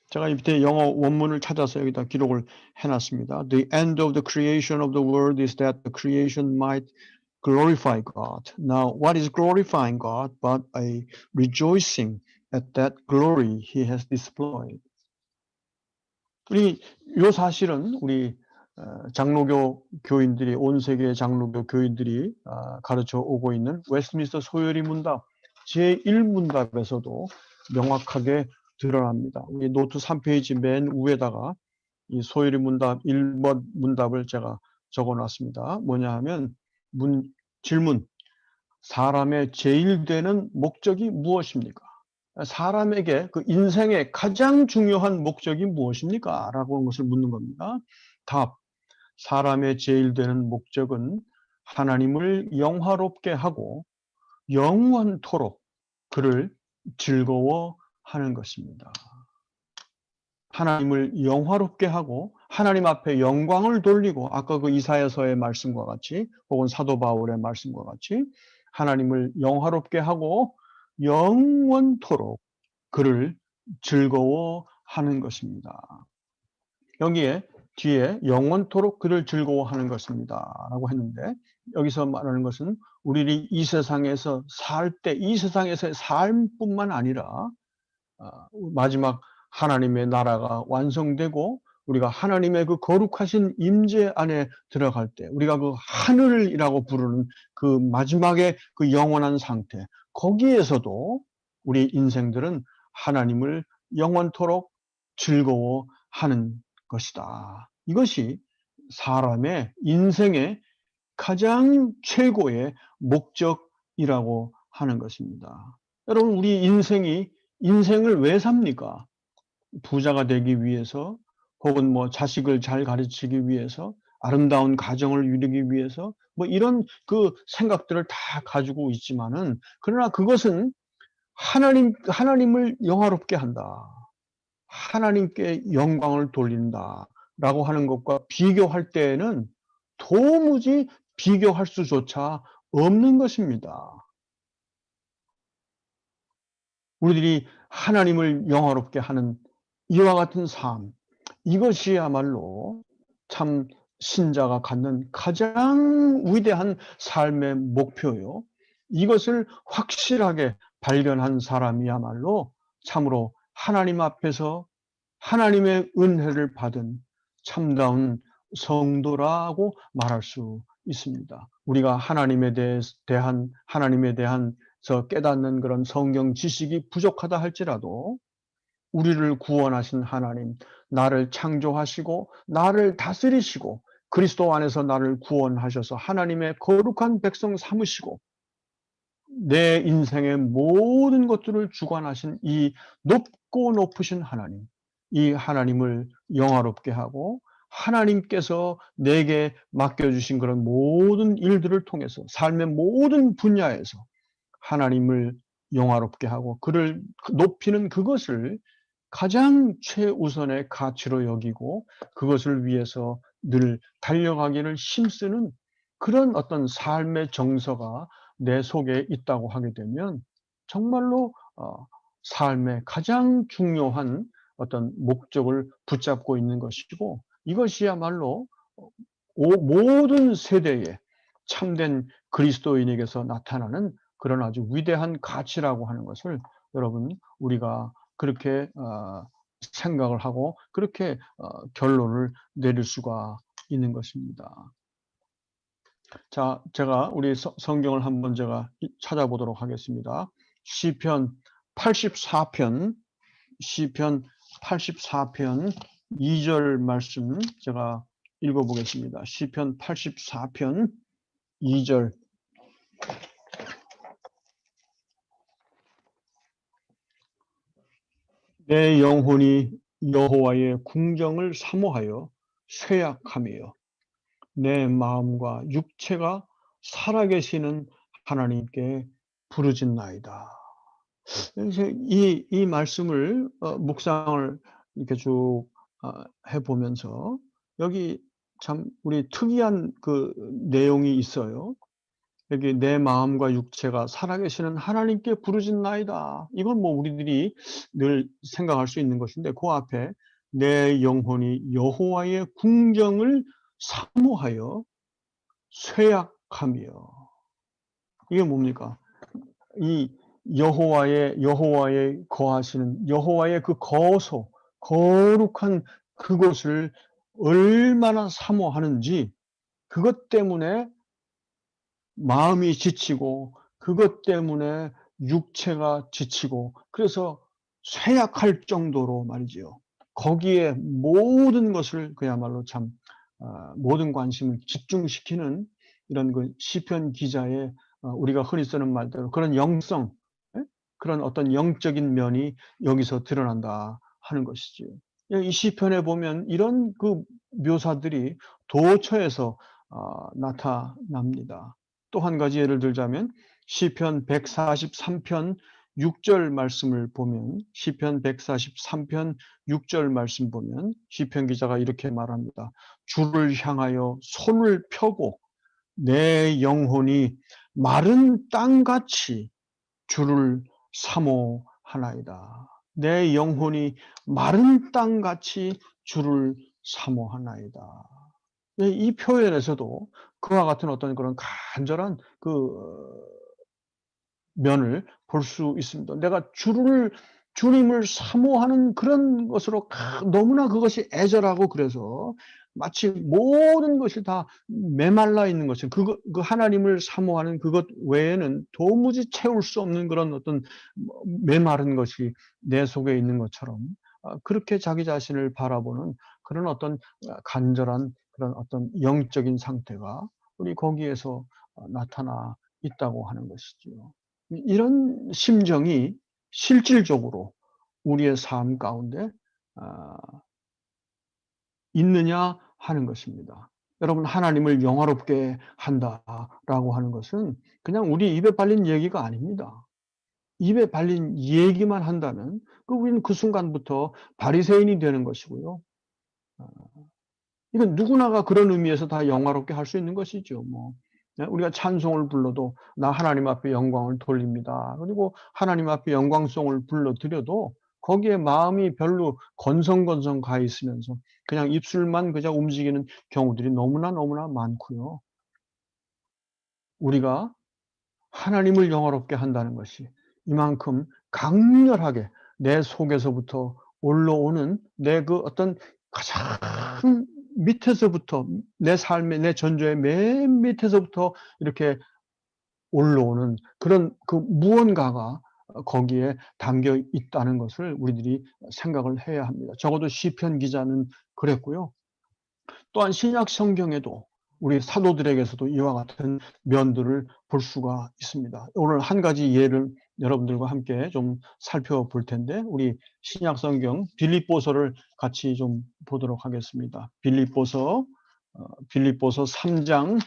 Speaker 1: 제가 밑에 영어 원문을 찾아서 여기다 기록을 해놨습니다. The end of the creation of the world is that the creation might glorify God. Now, what is glorifying God but a rejoicing at that glory He has displayed? 이 사실은 우리 장로교 교인들이 온 세계 장로교 교인들이 가르쳐 오고 있는 웨스트민스터 소요리 문답 제1문답에서도 명확하게 드러납니다. 우리 노트 3페이지 맨 위에다가 이 소요리 문답 1번 문답을 제가 적어놨습니다. 뭐냐 하면 질문, 사람의 제일 되는 목적이 무엇입니까? 사람에게 그 인생의 가장 중요한 목적이 무엇입니까? 라고 하는 것을 묻는 겁니다. 답, 사람의 제일 되는 목적은 하나님을 영화롭게 하고 영원토록 그를 즐거워하는 것입니다. 하나님을 영화롭게 하고 하나님 앞에 영광을 돌리고 아까 그 이사야서의 말씀과 같이 혹은 사도 바울의 말씀과 같이 하나님을 영화롭게 하고 영원토록 그를 즐거워하는 것입니다. 여기에 뒤에 영원토록 그를 즐거워하는 것입니다 라고 했는데 여기서 말하는 것은 우리들이 이 세상에서 살 때 이 세상에서의 삶뿐만 아니라 마지막 하나님의 나라가 완성되고 우리가 하나님의 그 거룩하신 임재 안에 들어갈 때 우리가 그 하늘이라고 부르는 그 마지막의 그 영원한 상태 거기에서도 우리 인생들은 하나님을 영원토록 즐거워하는 것이다. 이것이 사람의 인생의 가장 최고의 목적이라고 하는 것입니다. 여러분, 우리 인생을 왜 삽니까? 부자가 되기 위해서, 혹은 뭐 자식을 잘 가르치기 위해서, 아름다운 가정을 이루기 위해서, 뭐 이런 그 생각들을 다 가지고 있지만은, 그러나 그것은 하나님을 영화롭게 한다. 하나님께 영광을 돌린다. 라고 하는 것과 비교할 때에는 도무지 비교할 수조차 없는 것입니다. 우리들이 하나님을 영화롭게 하는 이와 같은 삶, 이것이야말로 참 신자가 갖는 가장 위대한 삶의 목표요. 이것을 확실하게 발견한 사람이야말로 참으로 하나님 앞에서 하나님의 은혜를 받은 참다운 성도라고 말할 수 있습니다. 우리가 하나님에 대한 저 깨닫는 그런 성경 지식이 부족하다 할지라도 우리를 구원하신 하나님, 나를 창조하시고 나를 다스리시고 그리스도 안에서 나를 구원하셔서 하나님의 거룩한 백성 삼으시고 내 인생의 모든 것들을 주관하신 이 높고 높으신 하나님, 이 하나님을 영화롭게 하고 하나님께서 내게 맡겨주신 그런 모든 일들을 통해서 삶의 모든 분야에서 하나님을 영화롭게 하고 그를 높이는 그것을 가장 최우선의 가치로 여기고 그것을 위해서 늘 달려가기를 힘쓰는 그런 어떤 삶의 정서가 내 속에 있다고 하게 되면 정말로 삶의 가장 중요한 어떤 목적을 붙잡고 있는 것이고 이것이야말로 모든 세대에 참된 그리스도인에게서 나타나는 그런 아주 위대한 가치라고 하는 것을 여러분 우리가 그렇게 생각을 하고 그렇게 결론을 내릴 수가 있는 것입니다. 자, 제가 우리 성경을 한번 제가 찾아보도록 하겠습니다. 시편 84편 2절 말씀 제가 읽어보겠습니다. 시편 84편 2절 내 영혼이 여호와의 궁정을 사모하여 쇠약하며 내 마음과 육체가 살아계시는 하나님께 부르짖나이다. 이 말씀을 묵상을 이렇게 쭉 해보면서 여기 참 우리 특이한 그 내용이 있어요. 여기 내 마음과 육체가 살아계시는 하나님께 부르짖나이다. 이건 뭐 우리들이 늘 생각할 수 있는 것인데 그 앞에 내 영혼이 여호와의 궁정을 사모하여 쇠약하며, 이게 뭡니까? 이 여호와의 거하시는 여호와의 그 거소, 거룩한 그곳을 얼마나 사모하는지, 그것 때문에 마음이 지치고 그것 때문에 육체가 지치고 그래서 쇠약할 정도로 말이지요. 거기에 모든 것을 그야말로 참 모든 관심을 집중시키는 이런 그 시편 기자의 우리가 흔히 쓰는 말대로 그런 영성, 예? 그런 어떤 영적인 면이 여기서 드러난다 하는 것이지요. 이 시편에 보면 이런 그 묘사들이 도처에서 나타납니다. 또 한 가지 예를 들자면 시편 143편 6절 말씀을 보면, 시편 143편 6절 말씀 보면 시편 기자가 이렇게 말합니다. 주를 향하여 손을 펴고 내 영혼이 마른 땅같이 주를 사모하나이다. 내 영혼이 마른 땅같이 주를 사모하나이다. 이 표현에서도 그와 같은 어떤 그런 간절한 그 면을 볼 수 있습니다. 내가 주님을 사모하는 그런 것으로 너무나 그것이 애절하고, 그래서 마치 모든 것이 다 메말라 있는 것처럼 그 하나님을 사모하는 그것 외에는 도무지 채울 수 없는 그런 어떤 메마른 것이 내 속에 있는 것처럼 그렇게 자기 자신을 바라보는 그런 어떤 간절한 그런 어떤 영적인 상태가 우리 거기에서 나타나 있다고 하는 것이지요. 이런 심정이 실질적으로 우리의 삶 가운데 아 있느냐 하는 것입니다. 여러분, 하나님을 영화롭게 한다라고 하는 것은 그냥 우리 입에 발린 얘기가 아닙니다. 입에 발린 얘기만 한다면 우리는 그 순간부터 바리새인이 되는 것이고요. 아 이건 누구나가 그런 의미에서 다 영화롭게 할 수 있는 것이죠. 뭐 우리가 찬송을 불러도 나 하나님 앞에 영광을 돌립니다. 그리고 하나님 앞에 영광송을 불러드려도 거기에 마음이 별로 건성건성 가 있으면서 그냥 입술만 그냥 움직이는 경우들이 너무나 많고요. 우리가 하나님을 영화롭게 한다는 것이 이만큼 강렬하게 내 속에서부터 올라오는 내 그 어떤 가장 밑에서부터, 내 삶의 내 전조의 맨 밑에서부터 이렇게 올라오는 그런 그 무언가가 거기에 담겨 있다는 것을 우리들이 생각을 해야 합니다. 적어도 시편 기자는 그랬고요. 또한 신약 성경에도 우리 사도들에게서도 이와 같은 면들을 볼 수가 있습니다. 오늘 한 가지 예를 여러분들과 함께 좀 살펴볼 텐데, 우리 신약 성경 빌립보서를 같이 좀 보도록 하겠습니다. 빌립보서 3장,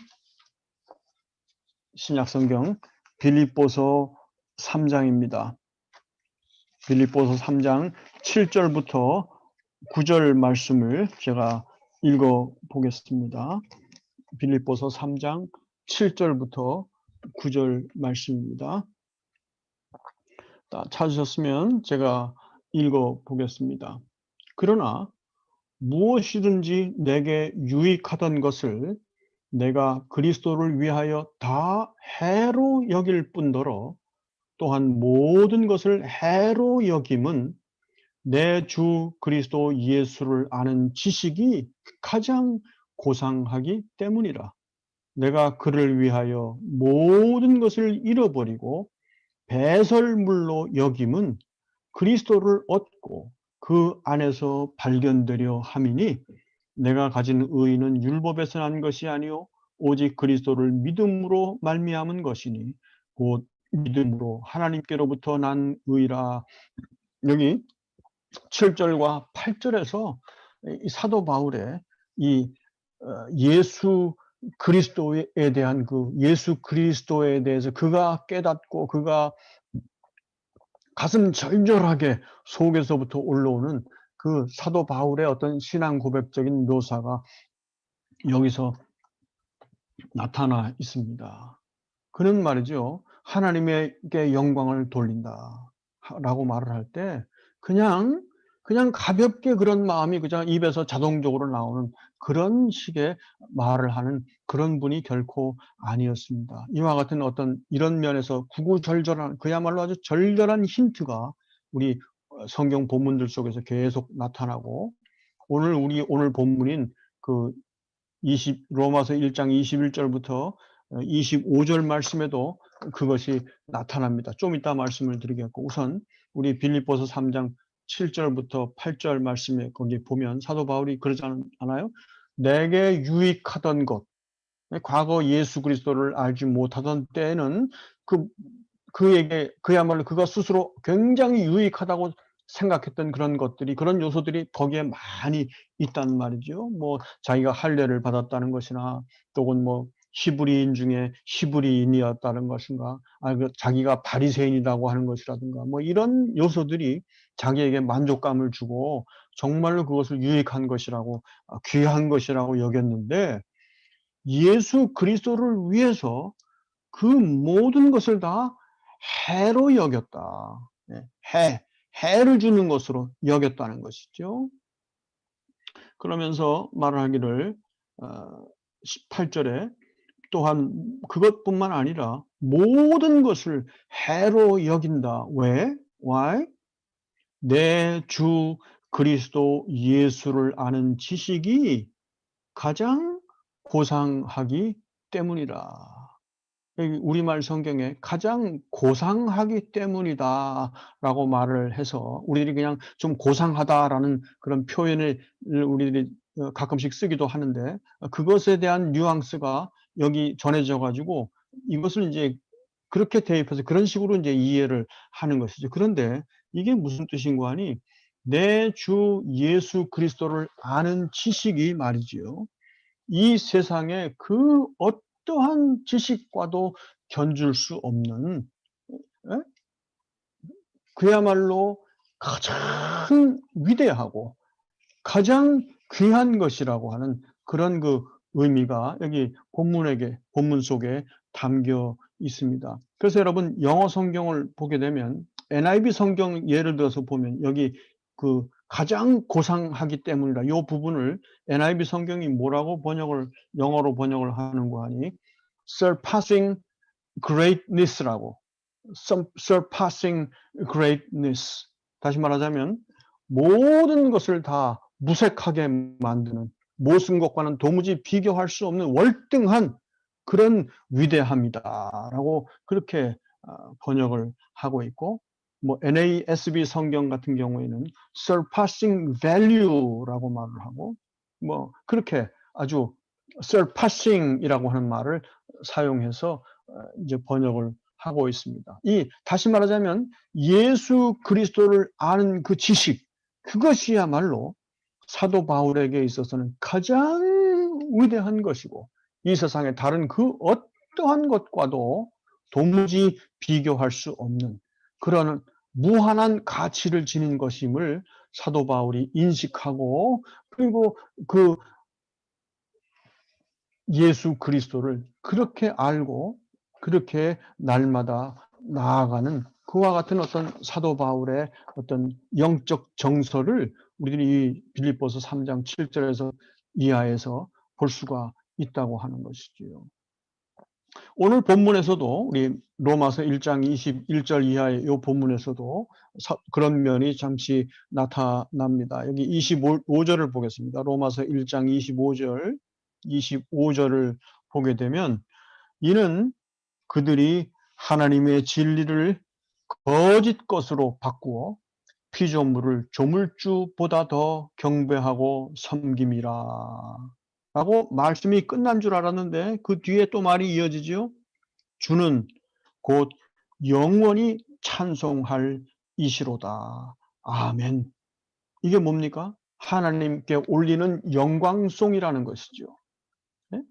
Speaker 1: 신약 성경 빌립보서 3장입니다. 빌립보서 3장 7절부터 9절 말씀을 제가 읽어 보겠습니다. 빌립보서 3장 7절부터 9절 말씀입니다. 찾으셨으면 제가 읽어 보겠습니다. 그러나 무엇이든지 내게 유익하던 것을 내가 그리스도를 위하여 다 해로 여길 뿐더러 또한 모든 것을 해로 여김은 내 주 그리스도 예수를 아는 지식이 가장 고상하기 때문이라. 내가 그를 위하여 모든 것을 잃어버리고 배설물로 여김은 그리스도를 얻고 그 안에서 발견되려 함이니, 내가 가진 의의는 율법에서 난 것이 아니요 오직 그리스도를 믿음으로 말미암은 것이니 곧 믿음으로 하나님께로부터 난 의라. 여기 7절과 8절에서 이 사도 바울의 이 예수 그리스도에 대한 그 예수 그리스도에 대해서 그가 깨닫고 그가 가슴 절절하게 속에서부터 올라오는 그 사도 바울의 어떤 신앙 고백적인 묘사가 여기서 나타나 있습니다. 그는 말이죠. 하나님에게 영광을 돌린다 라고 말을 할 때 그냥 가볍게 그런 마음이 그냥 입에서 자동적으로 나오는 그런 식의 말을 하는 그런 분이 결코 아니었습니다. 이와 같은 어떤 이런 면에서 구구절절한 그야말로 아주 절절한 힌트가 우리 성경 본문들 속에서 계속 나타나고 우리 오늘 본문인 그 로마서 1장 21절부터 25절 말씀에도 그것이 나타납니다. 좀 이따 말씀을 드리겠고 우선 우리 빌립보서 3장 7절부터 8절 말씀에 거기 보면 사도 바울이 그러지 않아요? 내게 유익하던 것, 과거 예수 그리스도를 알지 못하던 때에는 그에게 그야말로 그가 스스로 굉장히 유익하다고 생각했던 그런 것들이 그런 요소들이 거기에 많이 있단 말이죠. 뭐 자기가 할례를 받았다는 것이나 또는 뭐 히브리인 중에 히브리인이었다는 것인가, 자기가 바리새인이라고 하는 것이라든가 뭐 이런 요소들이 자기에게 만족감을 주고 정말로 그것을 유익한 것이라고 귀한 것이라고 여겼는데 예수 그리스도를 위해서 그 모든 것을 다 해로 여겼다. 해를 주는 것으로 여겼다는 것이죠. 그러면서 말을 하기를 18절에 또한 그것뿐만 아니라 모든 것을 해로 여긴다. 왜? Why? 내 주 그리스도 예수를 아는 지식이 가장 고상하기 때문이라. 우리말 성경에 가장 고상하기 때문이다라고 말을 해서 우리들이 그냥 좀 고상하다라는 그런 표현을 우리들이 가끔씩 쓰기도 하는데 그것에 대한 뉘앙스가 여기 전해져 가지고 이것을 이제 그렇게 대입해서 그런 식으로 이제 이해를 하는 것이죠. 그런데 이게 무슨 뜻인가 하니 내 주 예수 그리스도를 아는 지식이 말이지요. 이 세상에 그 어떠한 지식과도 견줄 수 없는 그야말로 가장 위대하고 가장 귀한 것이라고 하는 그런 그 의미가 여기 본문 속에 담겨 있습니다. 그래서 여러분 영어 성경을 보게 되면 NIV 성경 예를 들어서 보면 여기 그 가장 고상하기 때문이라 이 부분을 NIV 성경이 뭐라고 영어로 번역을 하는 거 하니 surpassing greatness라고 surpassing greatness 다시 말하자면 모든 것을 다 무색하게 만드는 모든 것과는 도무지 비교할 수 없는 월등한 그런 위대함이다라고 그렇게 번역을 하고 있고 뭐 NASB 성경 같은 경우에는 surpassing value라고 말을 하고 뭐 그렇게 아주 surpassing이라고 하는 말을 사용해서 이제 번역을 하고 있습니다. 다시 말하자면 예수 그리스도를 아는 그 지식 그것이야말로 사도 바울에게 있어서는 가장 위대한 것이고 이 세상의 다른 그 어떠한 것과도 도무지 비교할 수 없는 그런 무한한 가치를 지닌 것임을 사도 바울이 인식하고 그리고 그 예수 그리스도를 그렇게 알고 그렇게 날마다 나아가는 그와 같은 어떤 사도 바울의 어떤 영적 정서를 우리들이 이 빌립보서 3장 7절에서 이하에서 볼 수가 있다고 하는 것이지요. 오늘 본문에서도 우리 로마서 1장 21절 이하의 이 본문에서도 그런 면이 잠시 나타납니다. 여기 25절을 보겠습니다. 로마서 1장 25절을 보게 되면 이는 그들이 하나님의 진리를 거짓 것으로 바꾸어 피조물을 조물주보다 더 경배하고 섬김이라 라고 말씀이 끝난 줄 알았는데 그 뒤에 또 말이 이어지죠. 주는 곧 영원히 찬송할 이시로다. 아멘. 이게 뭡니까? 하나님께 올리는 영광송이라는 것이죠. 네?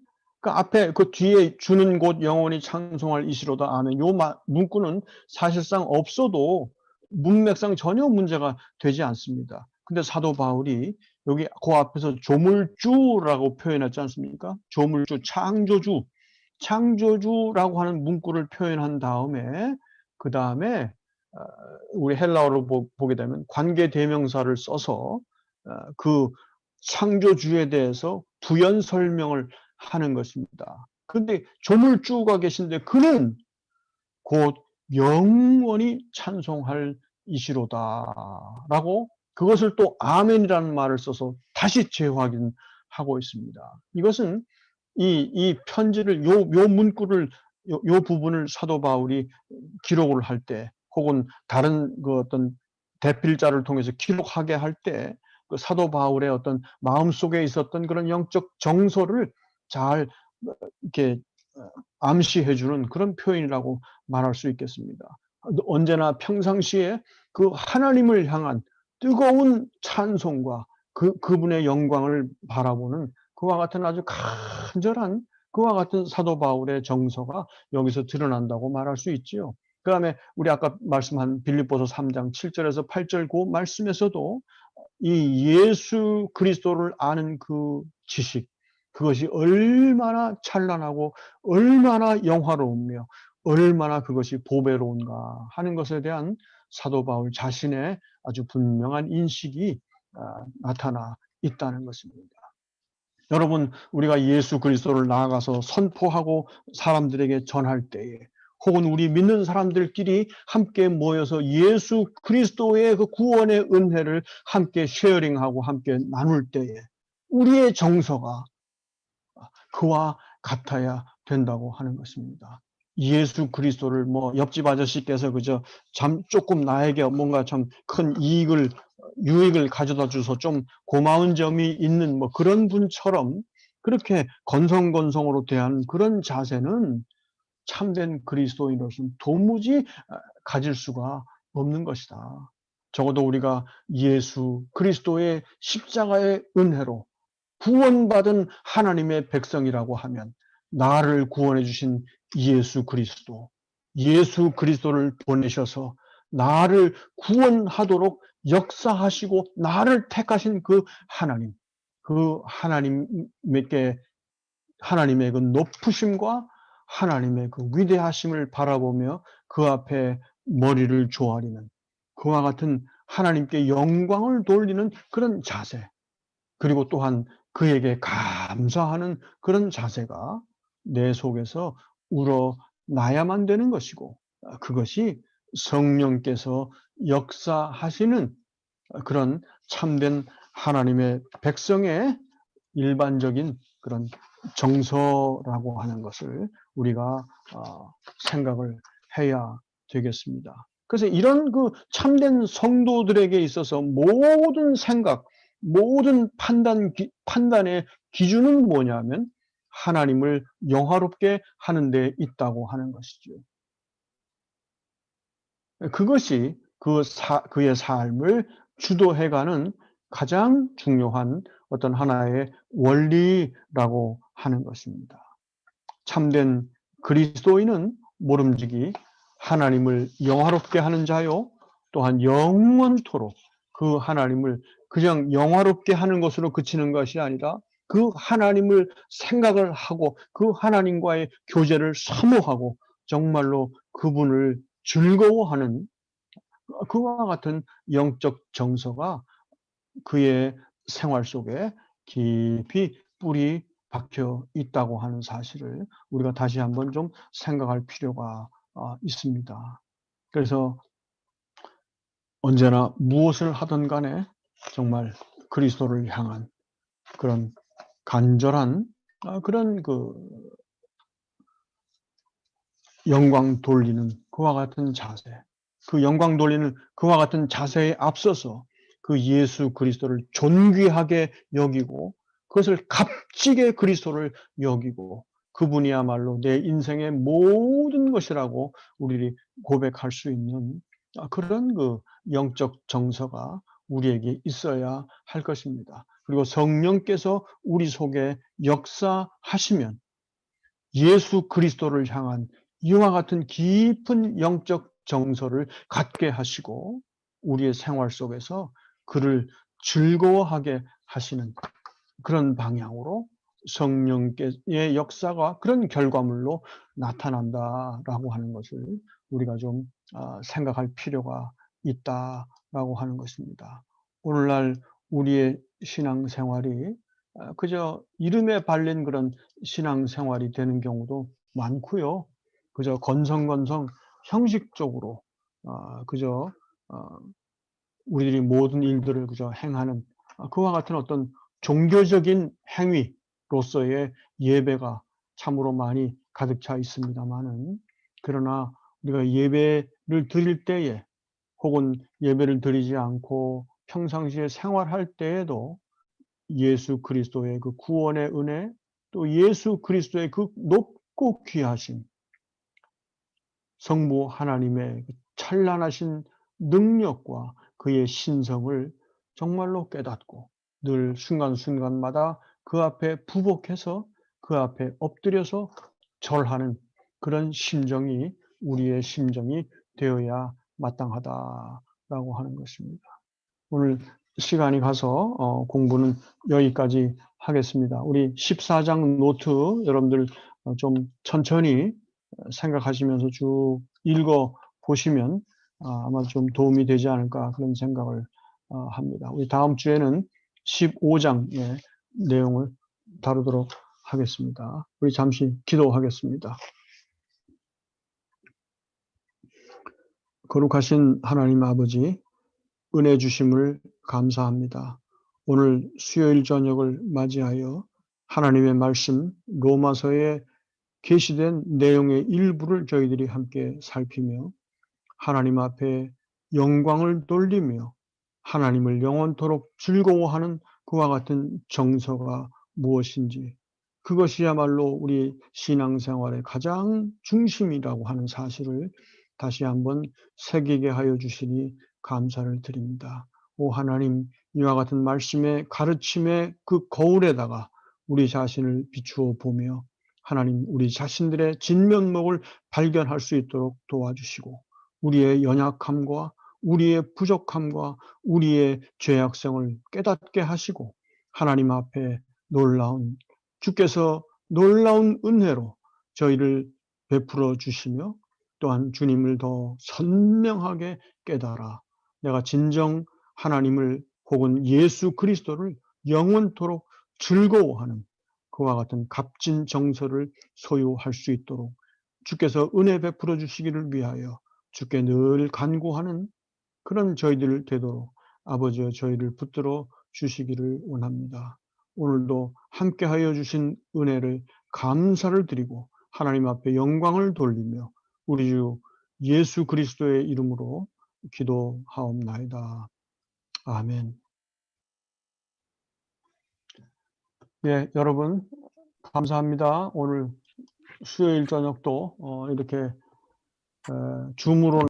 Speaker 1: 그 앞에 그 뒤에 주는 곧 영원히 찬송할 이시로다. 아멘. 요 문구는 사실상 없어도 문맥상 전혀 문제가 되지 않습니다. 근데 사도 바울이 여기 그 앞에서 조물주라고 표현했지 않습니까? 조물주, 창조주라고 하는 문구를 표현한 다음에 그 다음에 우리 헬라어로 보게 되면 관계 대명사를 써서 그 창조주에 대해서 부연 설명을 하는 것입니다. 그런데 조물주가 계신데 그는 곧 영원히 찬송할 이시로다라고 그것을 또 아멘이라는 말을 써서 다시 재확인하고 있습니다. 이것은 이 편지를 요 문구를 요 부분을 사도 바울이 기록을 할 때 혹은 다른 그 어떤 대필자를 통해서 기록하게 할 때 그 사도 바울의 어떤 마음속에 있었던 그런 영적 정서를 잘 이렇게 암시해 주는 그런 표현이라고 말할 수 있겠습니다. 언제나 평상시에 그 하나님을 향한 뜨거운 찬송과 그분의 영광을 바라보는 그와 같은 아주 간절한 그와 같은 사도 바울의 정서가 여기서 드러난다고 말할 수 있지요. 그다음에 우리 아까 말씀한 빌립보서 3장 7절에서 8절 그 말씀에서도 이 예수 그리스도를 아는 그 지식, 그것이 얼마나 찬란하고 얼마나 영화로우며 얼마나 그것이 보배로운가 하는 것에 대한 사도 바울 자신의 아주 분명한 인식이 나타나 있다는 것입니다. 여러분, 우리가 예수 그리스도를 나아가서 선포하고 사람들에게 전할 때에 혹은 우리 믿는 사람들끼리 함께 모여서 예수 그리스도의 그 구원의 은혜를 함께 쉐어링하고 함께 나눌 때에 우리의 정서가 그와 같아야 된다고 하는 것입니다. 예수 그리스도를 뭐 옆집 아저씨께서 그저 조금 나에게 뭔가 참 큰 유익을 가져다 줘서 좀 고마운 점이 있는 뭐 그런 분처럼 그렇게 건성건성으로 대한 그런 자세는 참된 그리스도인으로서는 도무지 가질 수가 없는 것이다. 적어도 우리가 예수 그리스도의 십자가의 은혜로 구원받은 하나님의 백성이라고 하면 나를 구원해 주신 예수 그리스도를 보내셔서 나를 구원하도록 역사하시고 나를 택하신 그 하나님의 그 높으심과 하나님의 그 위대하심을 바라보며 그 앞에 머리를 조아리는 그와 같은 하나님께 영광을 돌리는 그런 자세, 그리고 또한 그에게 감사하는 그런 자세가 내 속에서 우러나야만 되는 것이고 그것이 성령께서 역사하시는 그런 참된 하나님의 백성의 일반적인 그런 정서라고 하는 것을 우리가 생각을 해야 되겠습니다. 그래서 이런 그 참된 성도들에게 있어서 모든 생각, 모든 판단의 기준은 뭐냐면 하나님을 영화롭게 하는 데 있다고 하는 것이죠. 그것이 그의 삶을 주도해가는 가장 중요한 어떤 하나의 원리라고 하는 것입니다. 참된 그리스도인은 모름지기 하나님을 영화롭게 하는 자요, 또한 영원토록 그 하나님을 그냥 영화롭게 하는 것으로 그치는 것이 아니라 그 하나님을 생각을 하고 그 하나님과의 교제를 사모하고 정말로 그분을 즐거워하는 그와 같은 영적 정서가 그의 생활 속에 깊이 뿌리 박혀 있다고 하는 사실을 우리가 다시 한번 좀 생각할 필요가 있습니다. 그래서 언제나 무엇을 하든 간에 정말 그리스도를 향한 그런 간절한 그런 그 영광 돌리는 그와 같은 자세, 그 영광 돌리는 그와 같은 자세에 앞서서 그 예수 그리스도를 존귀하게 여기고 그것을 값지게 그리스도를 여기고 그분이야말로 내 인생의 모든 것이라고 우리 고백할 수 있는 그런 그 영적 정서가 우리에게 있어야 할 것입니다. 그리고 성령께서 우리 속에 역사하시면 예수 그리스도를 향한 이와 같은 깊은 영적 정서를 갖게 하시고 우리의 생활 속에서 그를 즐거워하게 하시는 그런 방향으로 성령의 역사가 그런 결과물로 나타난다라고 하는 것을 우리가 좀 생각할 필요가 있다라고 하는 것입니다. 오늘날 우리의 신앙생활이 그저 이름에 발린 그런 신앙생활이 되는 경우도 많고요. 그저 건성건성 형식적으로 그저 우리들이 모든 일들을 그저 행하는 그와 같은 어떤 종교적인 행위로서의 예배가 참으로 많이 가득 차 있습니다마는, 그러나 우리가 예배를 드릴 때에 혹은 예배를 드리지 않고 평상시에 생활할 때에도 예수 그리스도의 그 구원의 은혜, 또 예수 그리스도의 그 높고 귀하신 성부 하나님의 찬란하신 능력과 그의 신성을 정말로 깨닫고 늘 순간순간마다 그 앞에 부복해서 그 앞에 엎드려서 절하는 그런 심정이 우리의 심정이 되어야 마땅하다라고 하는 것입니다. 오늘 시간이 가서 공부는 여기까지 하겠습니다. 우리 14장 노트 여러분들 좀 천천히 생각하시면서 쭉 읽어 보시면 아마 좀 도움이 되지 않을까 그런 생각을 합니다. 우리 다음 주에는 15장의 내용을 다루도록 하겠습니다. 우리 잠시 기도하겠습니다. 거룩하신 하나님 아버지, 은혜 주심을 감사합니다. 오늘 수요일 저녁을 맞이하여 하나님의 말씀 로마서에 게시된 내용의 일부를 저희들이 함께 살피며 하나님 앞에 영광을 돌리며 하나님을 영원토록 즐거워하는 그와 같은 정서가 무엇인지, 그것이야말로 우리 신앙생활의 가장 중심이라고 하는 사실을 다시 한번 새기게 하여 주시니 감사를 드립니다. 오 하나님, 이와 같은 말씀의 가르침의 그 거울에다가 우리 자신을 비추어 보며 하나님, 우리 자신들의 진면목을 발견할 수 있도록 도와주시고 우리의 연약함과 우리의 부족함과 우리의 죄악성을 깨닫게 하시고 하나님 앞에 주께서 놀라운 은혜로 저희를 베풀어 주시며 또한 주님을 더 선명하게 깨달아 내가 진정 하나님을 혹은 예수 그리스도를 영원토록 즐거워하는 그와 같은 값진 정서를 소유할 수 있도록 주께서 은혜 베풀어 주시기를 위하여 주께 늘 간구하는 그런 저희들 되도록 아버지여 저희를 붙들어 주시기를 원합니다. 오늘도 함께하여 주신 은혜를 감사를 드리고 하나님 앞에 영광을 돌리며 우리 주 예수 그리스도의 이름으로 기도하옵나이다. 아멘. 네, 여러분 감사합니다. 오늘 수요일 저녁도 이렇게 줌으로